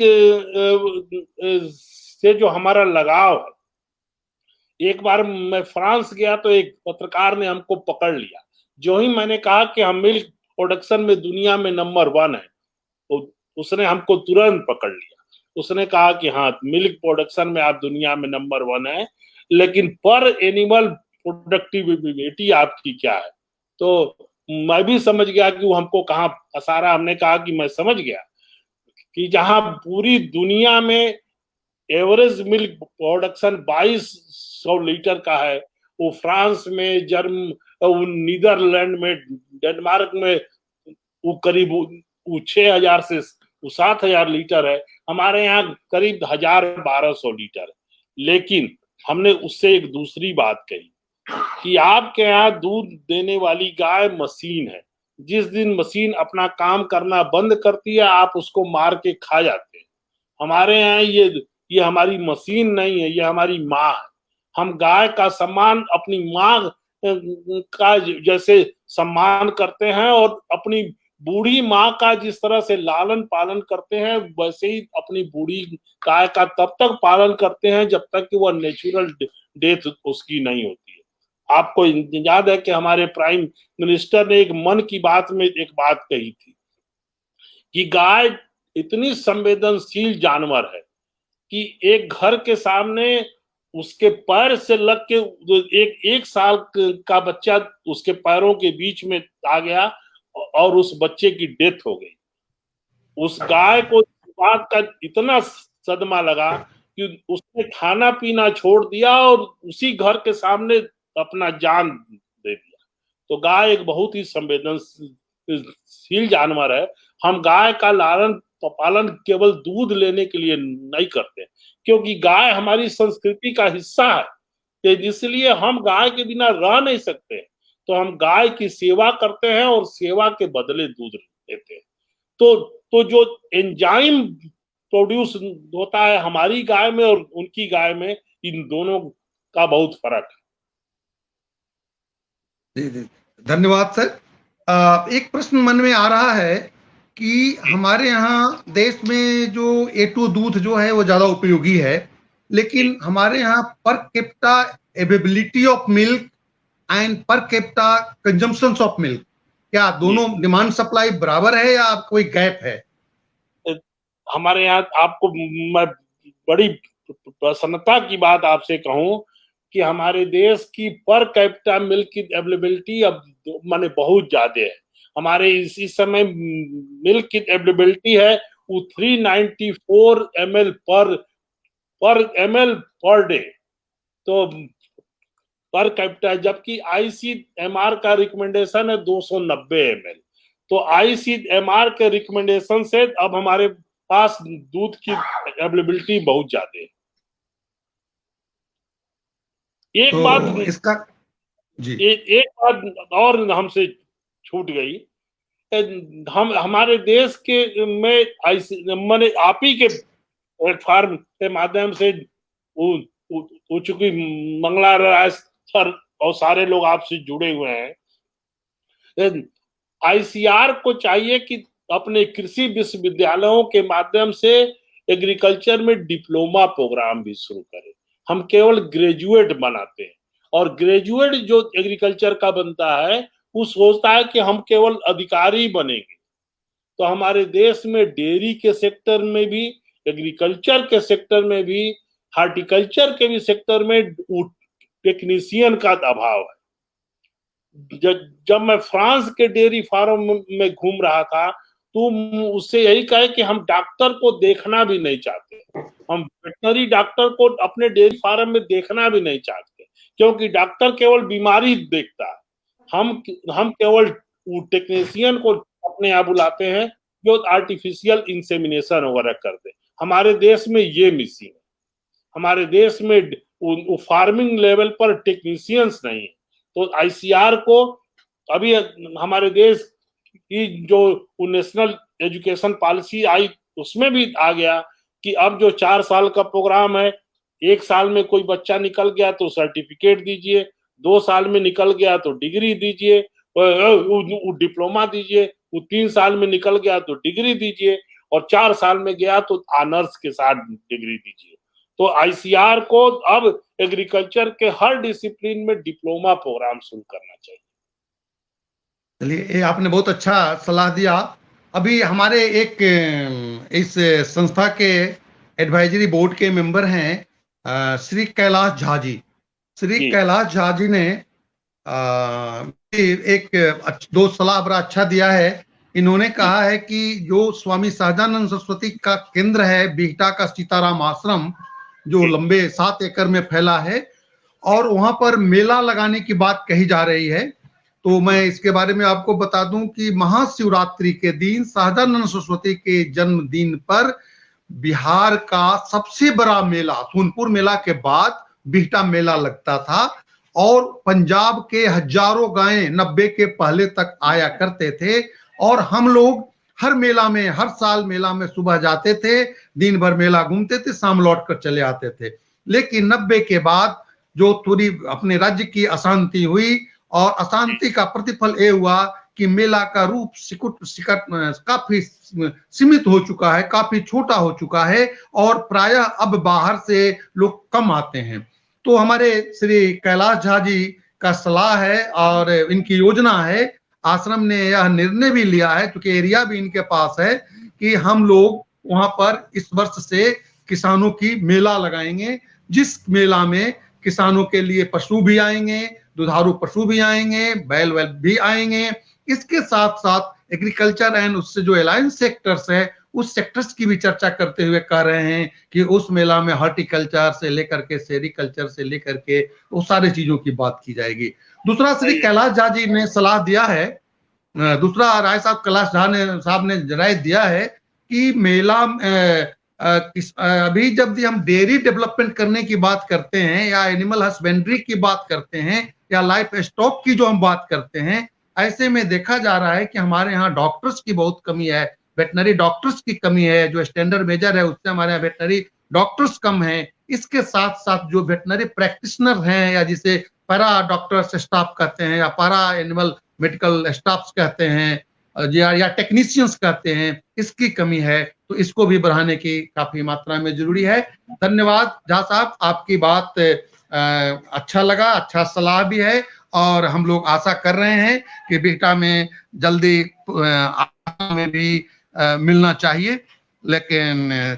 S3: से जो हमारा लगाव है, एक बार मैं फ्रांस गया तो एक पत्रकार ने हमको पकड़ लिया। जो ही मैंने कहा कि हम मिल्क प्रोडक्शन में दुनिया में नंबर 1 है, तो उसने हमको तुरंत पकड़ लिया। उसने कहा कि हाँ, मिल्क प्रोडक्शन में आप दुनिया में नंबर 1 है, लेकिन पर एनिमल प्रोडक्टिविटी आपकी क्या है। तो मैं भी समझ गया कि वो हमको कहाँ फंसा रहा। हमने कहा कि मैं समझ गया कि जहां पूरी दुनिया में एवरेज मिल्क प्रोडक्शन 2200 लीटर का है, वो फ्रांस में, नीदरलैंड में, डेनमार्क में वो करीब 6000 से 7000 लीटर है। हमारे यहाँ करीब 1200 लीटर है। लेकिन हमने उससे एक दूसरी बात कही कि आपके यहाँ दूध देने वाली गाय मशीन है। जिस दिन मशीन अपना काम करना बंद करती है, आप उसको मार के खा जाते हैं। हमारे यहाँ ये हमारी मशीन नहीं है, ये हमारी माँ है। हम गाय का सम्मान अपनी माँ का जैसे सम्मान करते हैं, और अपनी बूढ़ी माँ का जिस तरह से लालन पालन करते हैं, वैसे ही अपनी बूढ़ी गाय का तब तक पालन करते हैं जब तक कि वह नेचुरल डेथ उसकी नहीं होती है। आपको याद है कि हमारे प्राइम मिनिस्टर ने एक मन की बात में एक बात कही थी कि गाय इतनी संवेदनशील जानवर है कि एक घर के सामने उसके पैर से लग के एक साल का बच्चा उसके पैरों के बीच में आ गया और उस बच्चे की डेथ हो गई। उस गाय को बात का इतना सदमा लगा कि उसने खाना पीना छोड़ दिया और उसी घर के सामने अपना जान दे दिया। तो गाय एक बहुत ही संवेदनशील जानवर है। हम गाय का लालन पालन केवल दूध लेने के लिए नहीं करते, क्योंकि गाय हमारी संस्कृति का हिस्सा है, तो इसलिए हम गाय के बिना रह नहीं सकते। तो हम गाय की सेवा करते हैं और सेवा के बदले दूध देते हैं। तो जो एंजाइम प्रोड्यूस होता है हमारी गाय में और उनकी गाय में, इन दोनों का बहुत फर्क
S2: है। धन्यवाद सर। एक प्रश्न मन में आ रहा है कि हमारे यहाँ देश में जो A2 दूध जो है वो ज्यादा उपयोगी है, लेकिन हमारे यहाँ per capita availability of milk and per capita consumption of milk, क्या दोनों डिमांड सप्लाई बराबर है या कोई गैप है?
S3: हमारे यहाँ आपको मैं बड़ी प्रसन्नता की बात आपसे कहूं कि हमारे देश की पर कैपिटा मिल्क की अवेलेबिलिटी अब माने बहुत ज्यादा है। हमारे इसी समय मिल्क की अवेलेबिलिटी है वो 394 ml पर डे, तो पर कैपिटा, जबकि ICMR का रिकमेंडेशन है 290 ml। तो ICMR के रिकमेंडेशन से अब हमारे पास दूध की अवेलेबिलिटी बहुत ज्यादा है। एक
S2: तो
S3: बात
S2: इसका जी
S3: एक बात और हमसे छूट गई। हमारे देश के में मैंने आप ही के प्लेटफॉर्म के माध्यम से वो चूंकि मंगला राय सर और सारे लोग आपसे जुड़े हुए हैं, आईसीआर को चाहिए कि अपने कृषि विश्वविद्यालयों के माध्यम से एग्रीकल्चर में डिप्लोमा प्रोग्राम भी शुरू करे। हम केवल ग्रेजुएट बनाते हैं और ग्रेजुएट जो एग्रीकल्चर का बनता है वो सोचता है कि हम केवल अधिकारी बनेंगे। तो हमारे देश में डेयरी के सेक्टर में भी, एग्रीकल्चर के सेक्टर में भी, हार्टिकल्चर के भी सेक्टर में टेक्नीशियन का अभाव है। जब मैं फ्रांस के डेयरी फार्म में घूम रहा था तो उससे यही कहे कि हम डॉक्टर को देखना भी नहीं चाहते, हम वेटनरी डॉक्टर को अपने डेयरी फार्म में देखना भी नहीं चाहते, क्योंकि डॉक्टर केवल बीमारी देखता है। हम केवल टेक्नीशियन को अपने यहाँ बुलाते हैं जो आर्टिफिशियल इंसेमिनेशन वगैरह करते। हमारे देश में ये मिसिंग है। हमारे देश में फार्मिंग लेवल पर टेक्नीशियंस नहीं है। तो आईसीआर को अभी हमारे देश की जो नेशनल एजुकेशन पॉलिसी आई उसमें भी आ गया कि अब जो 4 साल का प्रोग्राम है, 1 साल में कोई बच्चा निकल गया तो सर्टिफिकेट दीजिए, 2 साल में निकल गया तो डिग्री दीजिए, डिप्लोमा दीजिए, 3 साल में निकल गया तो डिग्री दीजिए और 4 साल में गया तो ऑनर्स के साथ डिग्री दीजिए। तो आईसीआर को अब एग्रीकल्चर के हर डिसिप्लिन में डिप्लोमा प्रोग्राम शुरू करना चाहिए।
S2: चलिए, ये आपने बहुत अच्छा सलाह दिया। अभी हमारे एक इस संस्था के एडवाइजरी बोर्ड के मेंबर हैं श्री कैलाश झा जी। श्री कैलाश झा जी ने एक 2 सलाह बड़ा अच्छा दिया है। इन्होंने कहा है कि जो स्वामी सहजानंद सरस्वती का केंद्र है बिहटा का सीताराम आश्रम, जो लंबे 7 एकड़ में फैला है, और वहां पर मेला लगाने की बात कही जा रही है। तो मैं इसके बारे में आपको बता दूं कि महाशिवरात्रि के दिन सहजानंद सरस्वती के जन्मदिन पर बिहार का सबसे बड़ा मेला, सोनपुर मेला के बाद बिहटा मेला लगता था और पंजाब के हजारों गायें 90 के पहले तक आया करते थे और हम लोग हर साल मेला में सुबह जाते थे, दिन भर मेला घूमते थे, शाम लौट कर चले आते थे। लेकिन 90 के बाद जो थोड़ी अपने राज्य की अशांति हुई और अशांति का प्रतिफल ये हुआ कि मेला का रूप सिकट काफी सीमित हो चुका है, काफी छोटा हो चुका है और प्रायः अब बाहर से लोग कम आते हैं। तो हमारे श्री कैलाश झा जी का सलाह है और इनकी योजना है, आश्रम ने यह निर्णय भी लिया है क्योंकि एरिया भी इनके पास है कि हम लोग वहां पर इस वर्ष से किसानों की मेला लगाएंगे, जिस मेला में किसानों के लिए पशु भी आएंगे, दुधारू पशु भी आएंगे, बैल वैल भी आएंगे। इसके साथ साथ एग्रीकल्चर एंड उससे जो अलायंस सेक्टर्स है उस सेक्टर्स की भी चर्चा करते हुए कह रहे हैं कि उस मेला में हॉर्टिकल्चर से लेकर के सेरिकल्चर से लेकर के वो सारी चीजों की बात की जाएगी। दूसरा श्री कैलाश झा जी ने सलाह दिया है, दूसरा राय साहब कैलाश झा ने राय दिया है कि मेला अभी जब भी हम डेयरी डेवलपमेंट करने की बात करते हैं या एनिमल हस्बेंड्री की बात करते हैं या लाइफ स्टॉक की जो हम बात करते हैं, ऐसे में देखा जा रहा है कि हमारे यहाँ डॉक्टर्स की बहुत कमी है, वेटनरी डॉक्टर्स की कमी है। जो स्टैंडर्ड मेजर है उससे हमारे यहाँ वेटनरी डॉक्टर्स कम है। इसके साथ साथ जो वेटनरी प्रैक्टिशनर हैं या जिसे पैरा डॉक्टर्स स्टाफ कहते हैं या पैरा एनिमल मेडिकल स्टाफ कहते हैं या टेक्नीशियंस कहते हैं, इसकी कमी है। तो इसको भी बढ़ाने की काफी मात्रा में जरूरी है। धन्यवाद झा साहब, आपकी बात अच्छा लगा, अच्छा सलाह भी है और हम लोग आशा कर रहे हैं कि बिहटा में जल्दी में भी मिलना चाहिए। लेकिन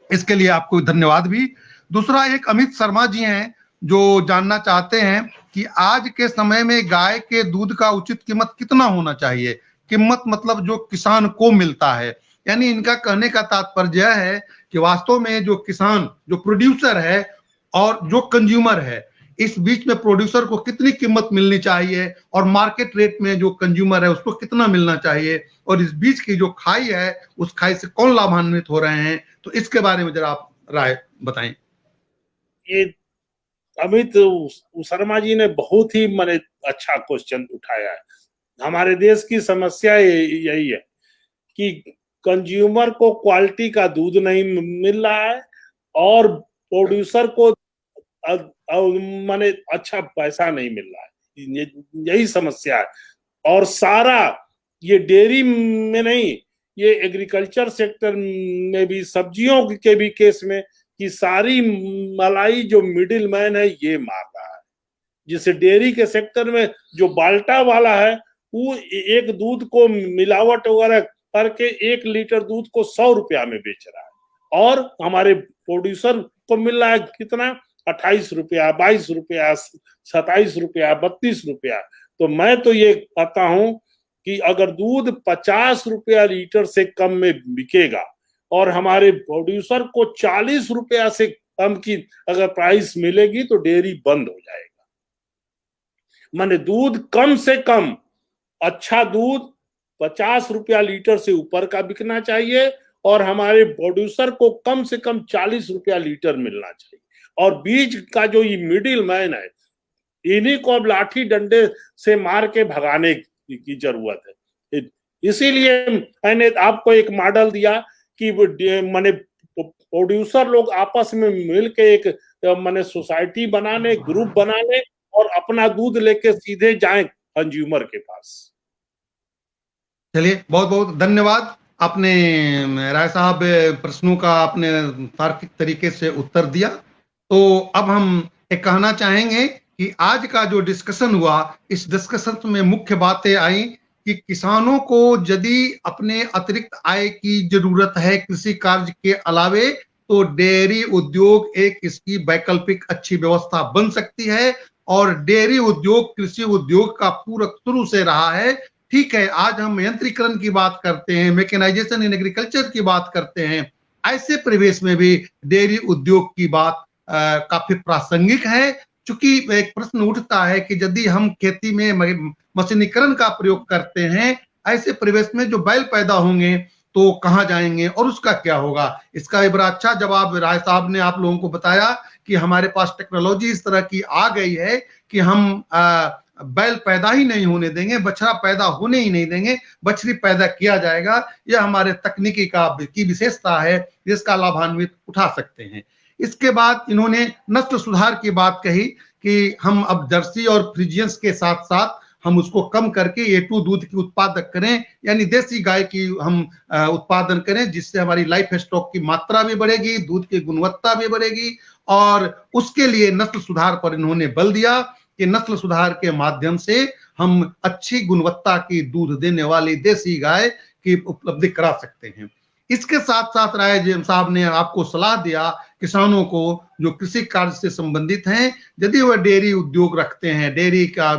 S2: इसके लिए आपको धन्यवाद भी। दूसरा एक अमित शर्मा जी हैं जो जानना चाहते हैं कि आज के समय में गाय के दूध का उचित कीमत कितना होना चाहिए। कीमत मतलब जो किसान को मिलता है, यानी इनका कहने का तात्पर्य है कि वास्तव में जो किसान, जो प्रोड्यूसर है और जो कंज्यूमर है, इस बीच में प्रोड्यूसर को कितनी कीमत मिलनी चाहिए और मार्केट रेट में जो कंज्यूमर है उसको कितना मिलना चाहिए और इस बीच की जो खाई है उस खाई से कौन लाभान्वित हो रहे हैं। तो इसके बारे में जरा आप राय बताएं।
S3: ये अमित शर्मा जी ने बहुत ही मैंने अच्छा क्वेश्चन उठाया है। हमारे देश की समस्या यही है कि कंज्यूमर को क्वालिटी का दूध नहीं मिल रहा है और प्रोड्यूसर को माने अच्छा पैसा नहीं मिल रहा है, यही समस्या है। और सारा ये डेयरी में नहीं, ये एग्रीकल्चर सेक्टर में भी, सब्जियों के भी केस में, कि सारी मलाई जो मिडिल मैन है ये मार रहा है। जिसे डेयरी के सेक्टर में जो बाल्टा वाला है वो एक दूध को मिलावट वगैरह करके 1 लीटर दूध को 100 रुपया में बेच रहा है, और हमारे प्रोड्यूसर को मिल रहा है कितना, 28 रुपया, 22 रुपया, 27 रुपया, 32 रुपया। तो मैं तो ये कहता हूं कि अगर दूध 50 रुपया लीटर से कम में बिकेगा और हमारे प्रोड्यूसर को 40 रुपया से कम की अगर प्राइस मिलेगी तो डेयरी बंद हो जाएगा। माने दूध कम से कम, अच्छा दूध 50 रुपया लीटर से ऊपर का बिकना चाहिए, और हमारे प्रोड्यूसर को कम से कम 40 रुपया लीटर मिलना चाहिए। और बीच का जो ये मिडिल मैन है, इन्हीं को अब लाठी डंडे से मार के भगाने की जरूरत है। इसीलिए मैंने आपको एक मॉडल दिया कि माने प्रोड्यूसर लोग आपस में मिलके एक माने सोसाइटी बनाने, ग्रुप बनाने, और अपना दूध लेके सीधे जाएं कंज्यूमर के पास।
S2: चलिए, बहुत बहुत धन्यवाद। आपने राय साहब प्रश्नों का आपने तार्किक तरीके से उत्तर दिया। तो अब हम एक कहना चाहेंगे कि आज का जो डिस्कशन हुआ, इस डिस्कशन में मुख्य बातें आई कि किसानों को यदि अपने अतिरिक्त आय की जरूरत है कृषि कार्य के अलावे, तो डेयरी उद्योग एक इसकी वैकल्पिक अच्छी व्यवस्था बन सकती है। और डेयरी उद्योग कृषि उद्योग का पूरक शुरू से रहा है। ठीक है, आज हम यंत्रीकरण की बात करते हैं, मैकेनाइजेशन इन एग्रीकल्चर की बात करते हैं, ऐसे परिवेश में भी डेयरी उद्योग की बात काफी प्रासंगिक है। चूंकि एक प्रश्न उठता है कि यदि हम खेती में मशीनीकरण का प्रयोग करते हैं, ऐसे परिवेश में जो बैल पैदा होंगे तो कहाँ जाएंगे और उसका क्या होगा। इसका एक बड़ा अच्छा जवाब राय साहब ने आप लोगों को बताया कि हमारे पास टेक्नोलॉजी इस तरह की आ गई है कि हम बैल पैदा ही नहीं होने देंगे, बछड़ा पैदा होने ही नहीं देंगे, बछड़ी पैदा किया जाएगा। यह हमारे तकनीकी की विशेषता है, जिसका लाभान्वित उठा सकते हैं। इसके बाद इन्होंने नस्ल सुधार की बात कही कि हम अब जर्सी और फ्रीजियंस के साथ साथ हम उसको कम करके A2 दूध की उत्पादक करें, यानी देसी गाय की हम उत्पादन करें, जिससे हमारी लाइफ स्टॉक की मात्रा भी बढ़ेगी, दूध की गुणवत्ता भी बढ़ेगी। और उसके लिए नस्ल सुधार पर इन्होंने बल दिया कि नस्ल सुधार के माध्यम से हम अच्छी गुणवत्ता की दूध देने वाली देसी गाय की उपलब्धि करा सकते हैं। इसके साथ साथ राय साहब ने आपको सलाह दिया किसानों को जो कृषि कार्य से संबंधित हैं, यदि वह डेयरी उद्योग रखते हैं, डेयरी का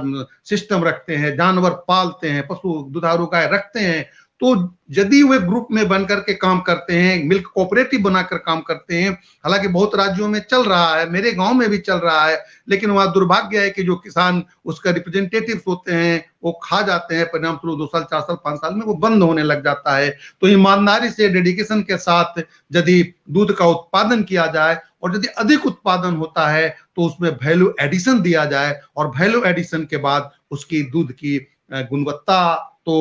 S2: सिस्टम रखते हैं, जानवर पालते हैं, पशु दुधारू गाय रखते हैं, तो यदि वे ग्रुप में बनकर के काम करते हैं, मिल्क कोऑपरेटिव बनाकर काम करते हैं, हालांकि बहुत राज्यों में चल रहा है, मेरे गांव में भी चल रहा है, लेकिन वहां दुर्भाग्य है कि जो किसान उसका रिप्रेजेंटेटिव्स होते हैं वो खा जाते हैं, परिणाम स्वरूप 2 साल 4 साल 5 साल में वो बंद होने लग जाता है। तो ईमानदारी से डेडिकेशन के साथ यदि दूध का उत्पादन किया जाए और यदि अधिक उत्पादन होता है तो उसमें वैल्यू एडिशन दिया जाए, और वैल्यू एडिशन के बाद उसकी दूध की गुणवत्ता तो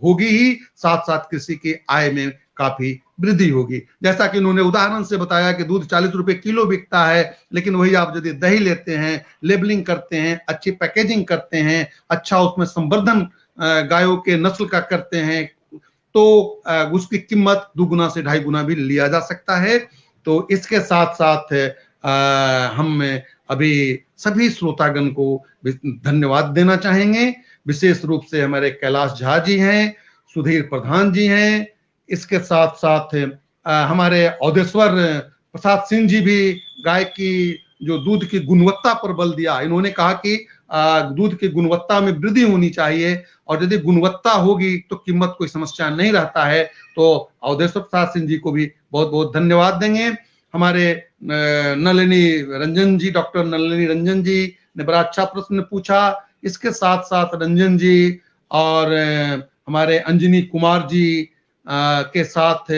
S2: होगी ही, साथ साथ कृषि की आय में काफी वृद्धि होगी। जैसा कि उन्होंने उदाहरण से बताया कि दूध 40 रुपए किलो बिकता है, लेकिन वही आप यदि दही लेते हैं, लेबलिंग करते हैं, अच्छी पैकेजिंग करते हैं, अच्छा उसमें संवर्धन गायों के नस्ल का करते हैं, तो उसकी कीमत 2 गुना से 2.5 गुना भी लिया जा सकता है। तो इसके साथ साथ हम अभी सभी श्रोतागण को धन्यवाद देना चाहेंगे। विशेष रूप से हमारे कैलाश झा जी हैं, सुधीर प्रधान जी हैं, इसके साथ साथ हमारे औदेश्वर प्रसाद सिंह जी भी गाय की जो दूध की गुणवत्ता पर बल दिया। इन्होंने कहा कि दूध की गुणवत्ता में वृद्धि होनी चाहिए, और यदि गुणवत्ता होगी तो कीमत कोई समस्या नहीं रहता है। तो औदेश्वर प्रसाद सिंह जी को भी बहुत बहुत धन्यवाद देंगे। हमारे नलिनी रंजन जी, डॉक्टर नलिनी रंजन जी ने बड़ा अच्छा प्रश्न पूछा। इसके साथ साथ रंजन जी और हमारे अंजनी कुमार जी के साथ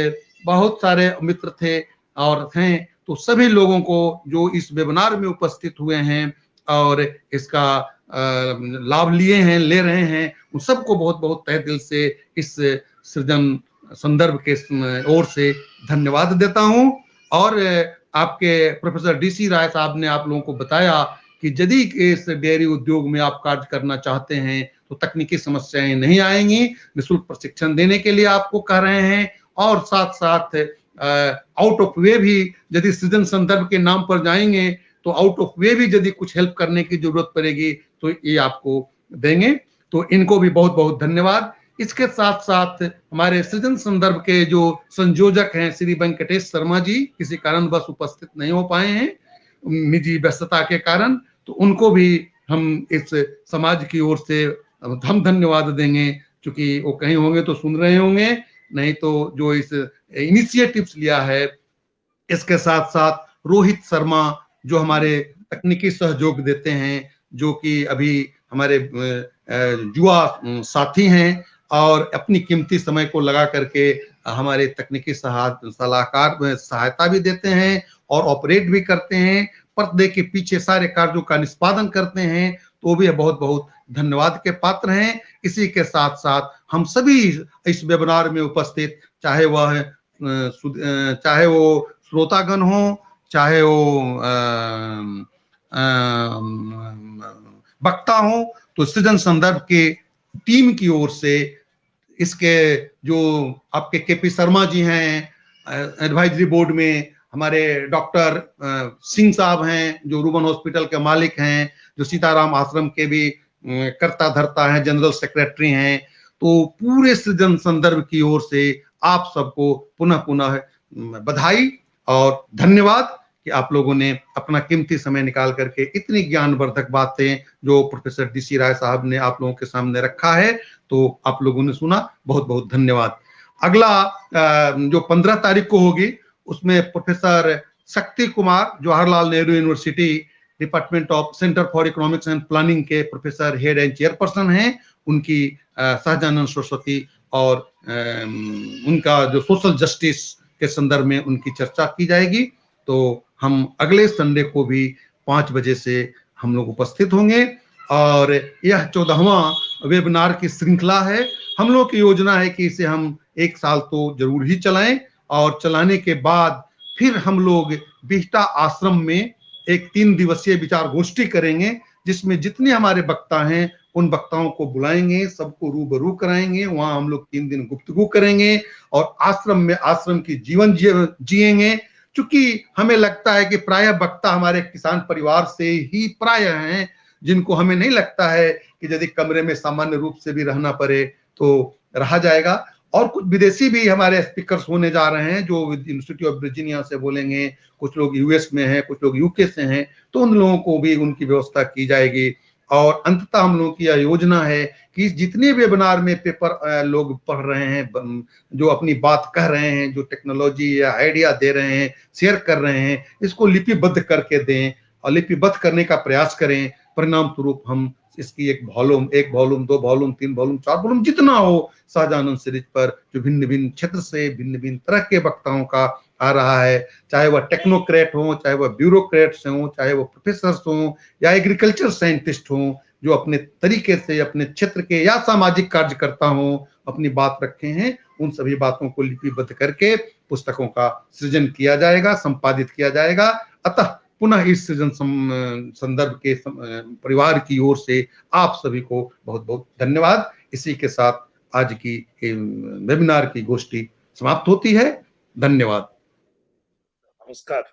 S2: बहुत सारे मित्र थे और हैं। तो सभी लोगों को जो इस वेबिनार में उपस्थित हुए हैं और इसका लाभ लिए हैं, ले रहे हैं, उन सबको बहुत बहुत तहे दिल से इस सृजन संदर्भ के ओर से धन्यवाद देता हूं। और आपके प्रोफेसर डीसी राय साहब ने आप लोगों को बताया कि यदि इस डेयरी उद्योग में आप कार्य करना चाहते हैं तो तकनीकी समस्याएं नहीं आएंगी। निःशुल्क प्रशिक्षण देने के लिए आपको कह रहे हैं, और साथ साथ आउट ऑफ वे भी यदि सृजन संदर्भ के नाम पर जाएंगे तो आउट ऑफ वे भी यदि कुछ हेल्प करने की जरूरत पड़ेगी तो ये आपको देंगे। तो इनको भी बहुत बहुत धन्यवाद। इसके साथ साथ हमारे सृजन संदर्भ के जो संयोजक हैं श्री वेंकटेश शर्मा जी, किसी कारणवश उपस्थित नहीं हो पाए हैं निजी व्यस्तता के कारण, तो उनको भी हम इस समाज की ओर से हम धन्यवाद देंगे, क्योंकि वो कहीं होंगे तो सुन रहे होंगे, नहीं तो जो इस इनिशिएटिव्स लिया है। इसके साथ साथ रोहित शर्मा जो हमारे तकनीकी सहयोग देते हैं, जो कि अभी हमारे युवा साथी हैं और अपनी कीमती समय को लगा करके हमारे तकनीकी सलाहकार सहायता भी देते हैं और ऑपरेट भी करते हैं, पर्दे के पीछे सारे कार्यों का निष्पादन करते हैं, तो भी बहुत बहुत धन्यवाद के पात्र हैं। इसी के साथ साथ हम सभी इस वेबिनार में उपस्थित, चाहे वो श्रोतागण हो, चाहे वो वक्ता हो, तो सृजन संदर्भ के टीम की ओर से इसके जो आपके केपी शर्मा जी हैं एडवाइजरी बोर्ड में, हमारे डॉक्टर सिंह साहब हैं जो रूबन हॉस्पिटल के मालिक हैं, जो सीताराम आश्रम के भी कर्ता धर्ता हैं, जनरल सेक्रेटरी हैं, तो पूरे सृजन संदर्भ की ओर से आप सबको पुनः पुनः बधाई और धन्यवाद कि आप लोगों ने अपना कीमती समय निकाल करके इतनी ज्ञानवर्धक बातें जो प्रोफेसर डीसी राय साहब ने आप लोगों के सामने रखा है, तो आप लोगों ने सुना, बहुत बहुत धन्यवाद। अगला जो 15 तारीख को होगी उसमें professor Shakti Kumar Jawaharlal Nehru university department of centre for economics and planning के प्रोफेसर हेड एंड चेयरपर्सन हैं, उनकी सहजानंद सरस्वती और उनका जो सोशल जस्टिस के संदर्भ में उनकी चर्चा की जाएगी। तो हम अगले संडे को भी 5 बजे से हम लोग उपस्थित होंगे और यह 14वां वेबिनार की श्रृंखला है। हम लोग की योजना है कि इसे हम 1 साल तो जरूर ही चलाएं और चलाने के बाद फिर हम लोग बिहटा आश्रम में एक 3 दिवसीय विचार गोष्ठी करेंगे, जिसमें जितने हमारे वक्ता हैं उन वक्ताओं को बुलाएंगे, सबको रूबरू कराएंगे, वहां हम लोग 3 दिन गुफ्तगू करेंगे और आश्रम में आश्रम की जीवन जिएंगे। क्योंकि हमें लगता है कि प्रायः वक्ता हमारे किसान परिवार से ही प्रायः हैं, जिनको हमें नहीं लगता है कि यदि कमरे में सामान्य रूप से भी रहना पड़े तो रहा जाएगा। और कुछ विदेशी भी हमारे स्पीकर्स होने जा रहे हैं जो यूनिवर्सिटी ऑफ वर्जीनिया से बोलेंगे, कुछ लोग यूएस में हैं, कुछ लोग यूके से हैं, तो उन लोगों को भी उनकी व्यवस्था की जाएगी। और अंततः हम लोगों की यह योजना है कि जितने वेबिनार में पेपर लोग पढ़ रहे हैं, जो अपनी बात कह रहे हैं, जो टेक्नोलॉजी या आइडिया दे रहे हैं, शेयर कर रहे हैं, इसको लिपिबद्ध करके दें और लिपिबद्ध करने का प्रयास करें। परिणाम स्वरूप हम इसकी 1 वॉल्यूम, 2 वॉल्यूम, 3 वॉल्यूम, 4 वॉल्यूम जितना हो सहजानंद सीरीज पर, जो भिन्न भिन्न क्षेत्र से भिन्न भिन्न तरह के वक्ताओं का आ रहा है, चाहे वह टेक्नोक्रेट हो, चाहे वह ब्यूरोक्रेट्स हो, चाहे वह प्रोफेसर्स हो या एग्रीकल्चर साइंटिस्ट हो, जो अपने तरीके से अपने क्षेत्र के या सामाजिक कार्यकर्ता हो, अपनी बात रखे हैं, उन सभी बातों को लिपिबद्ध करके पुस्तकों का सृजन किया जाएगा, संपादित किया जाएगा। अतः पुनः इस सृजन संदर्भ के परिवार की ओर से आप सभी को बहुत बहुत धन्यवाद। इसी के साथ आज की वेबिनार की गोष्ठी समाप्त होती है। धन्यवाद।
S3: नमस्कार।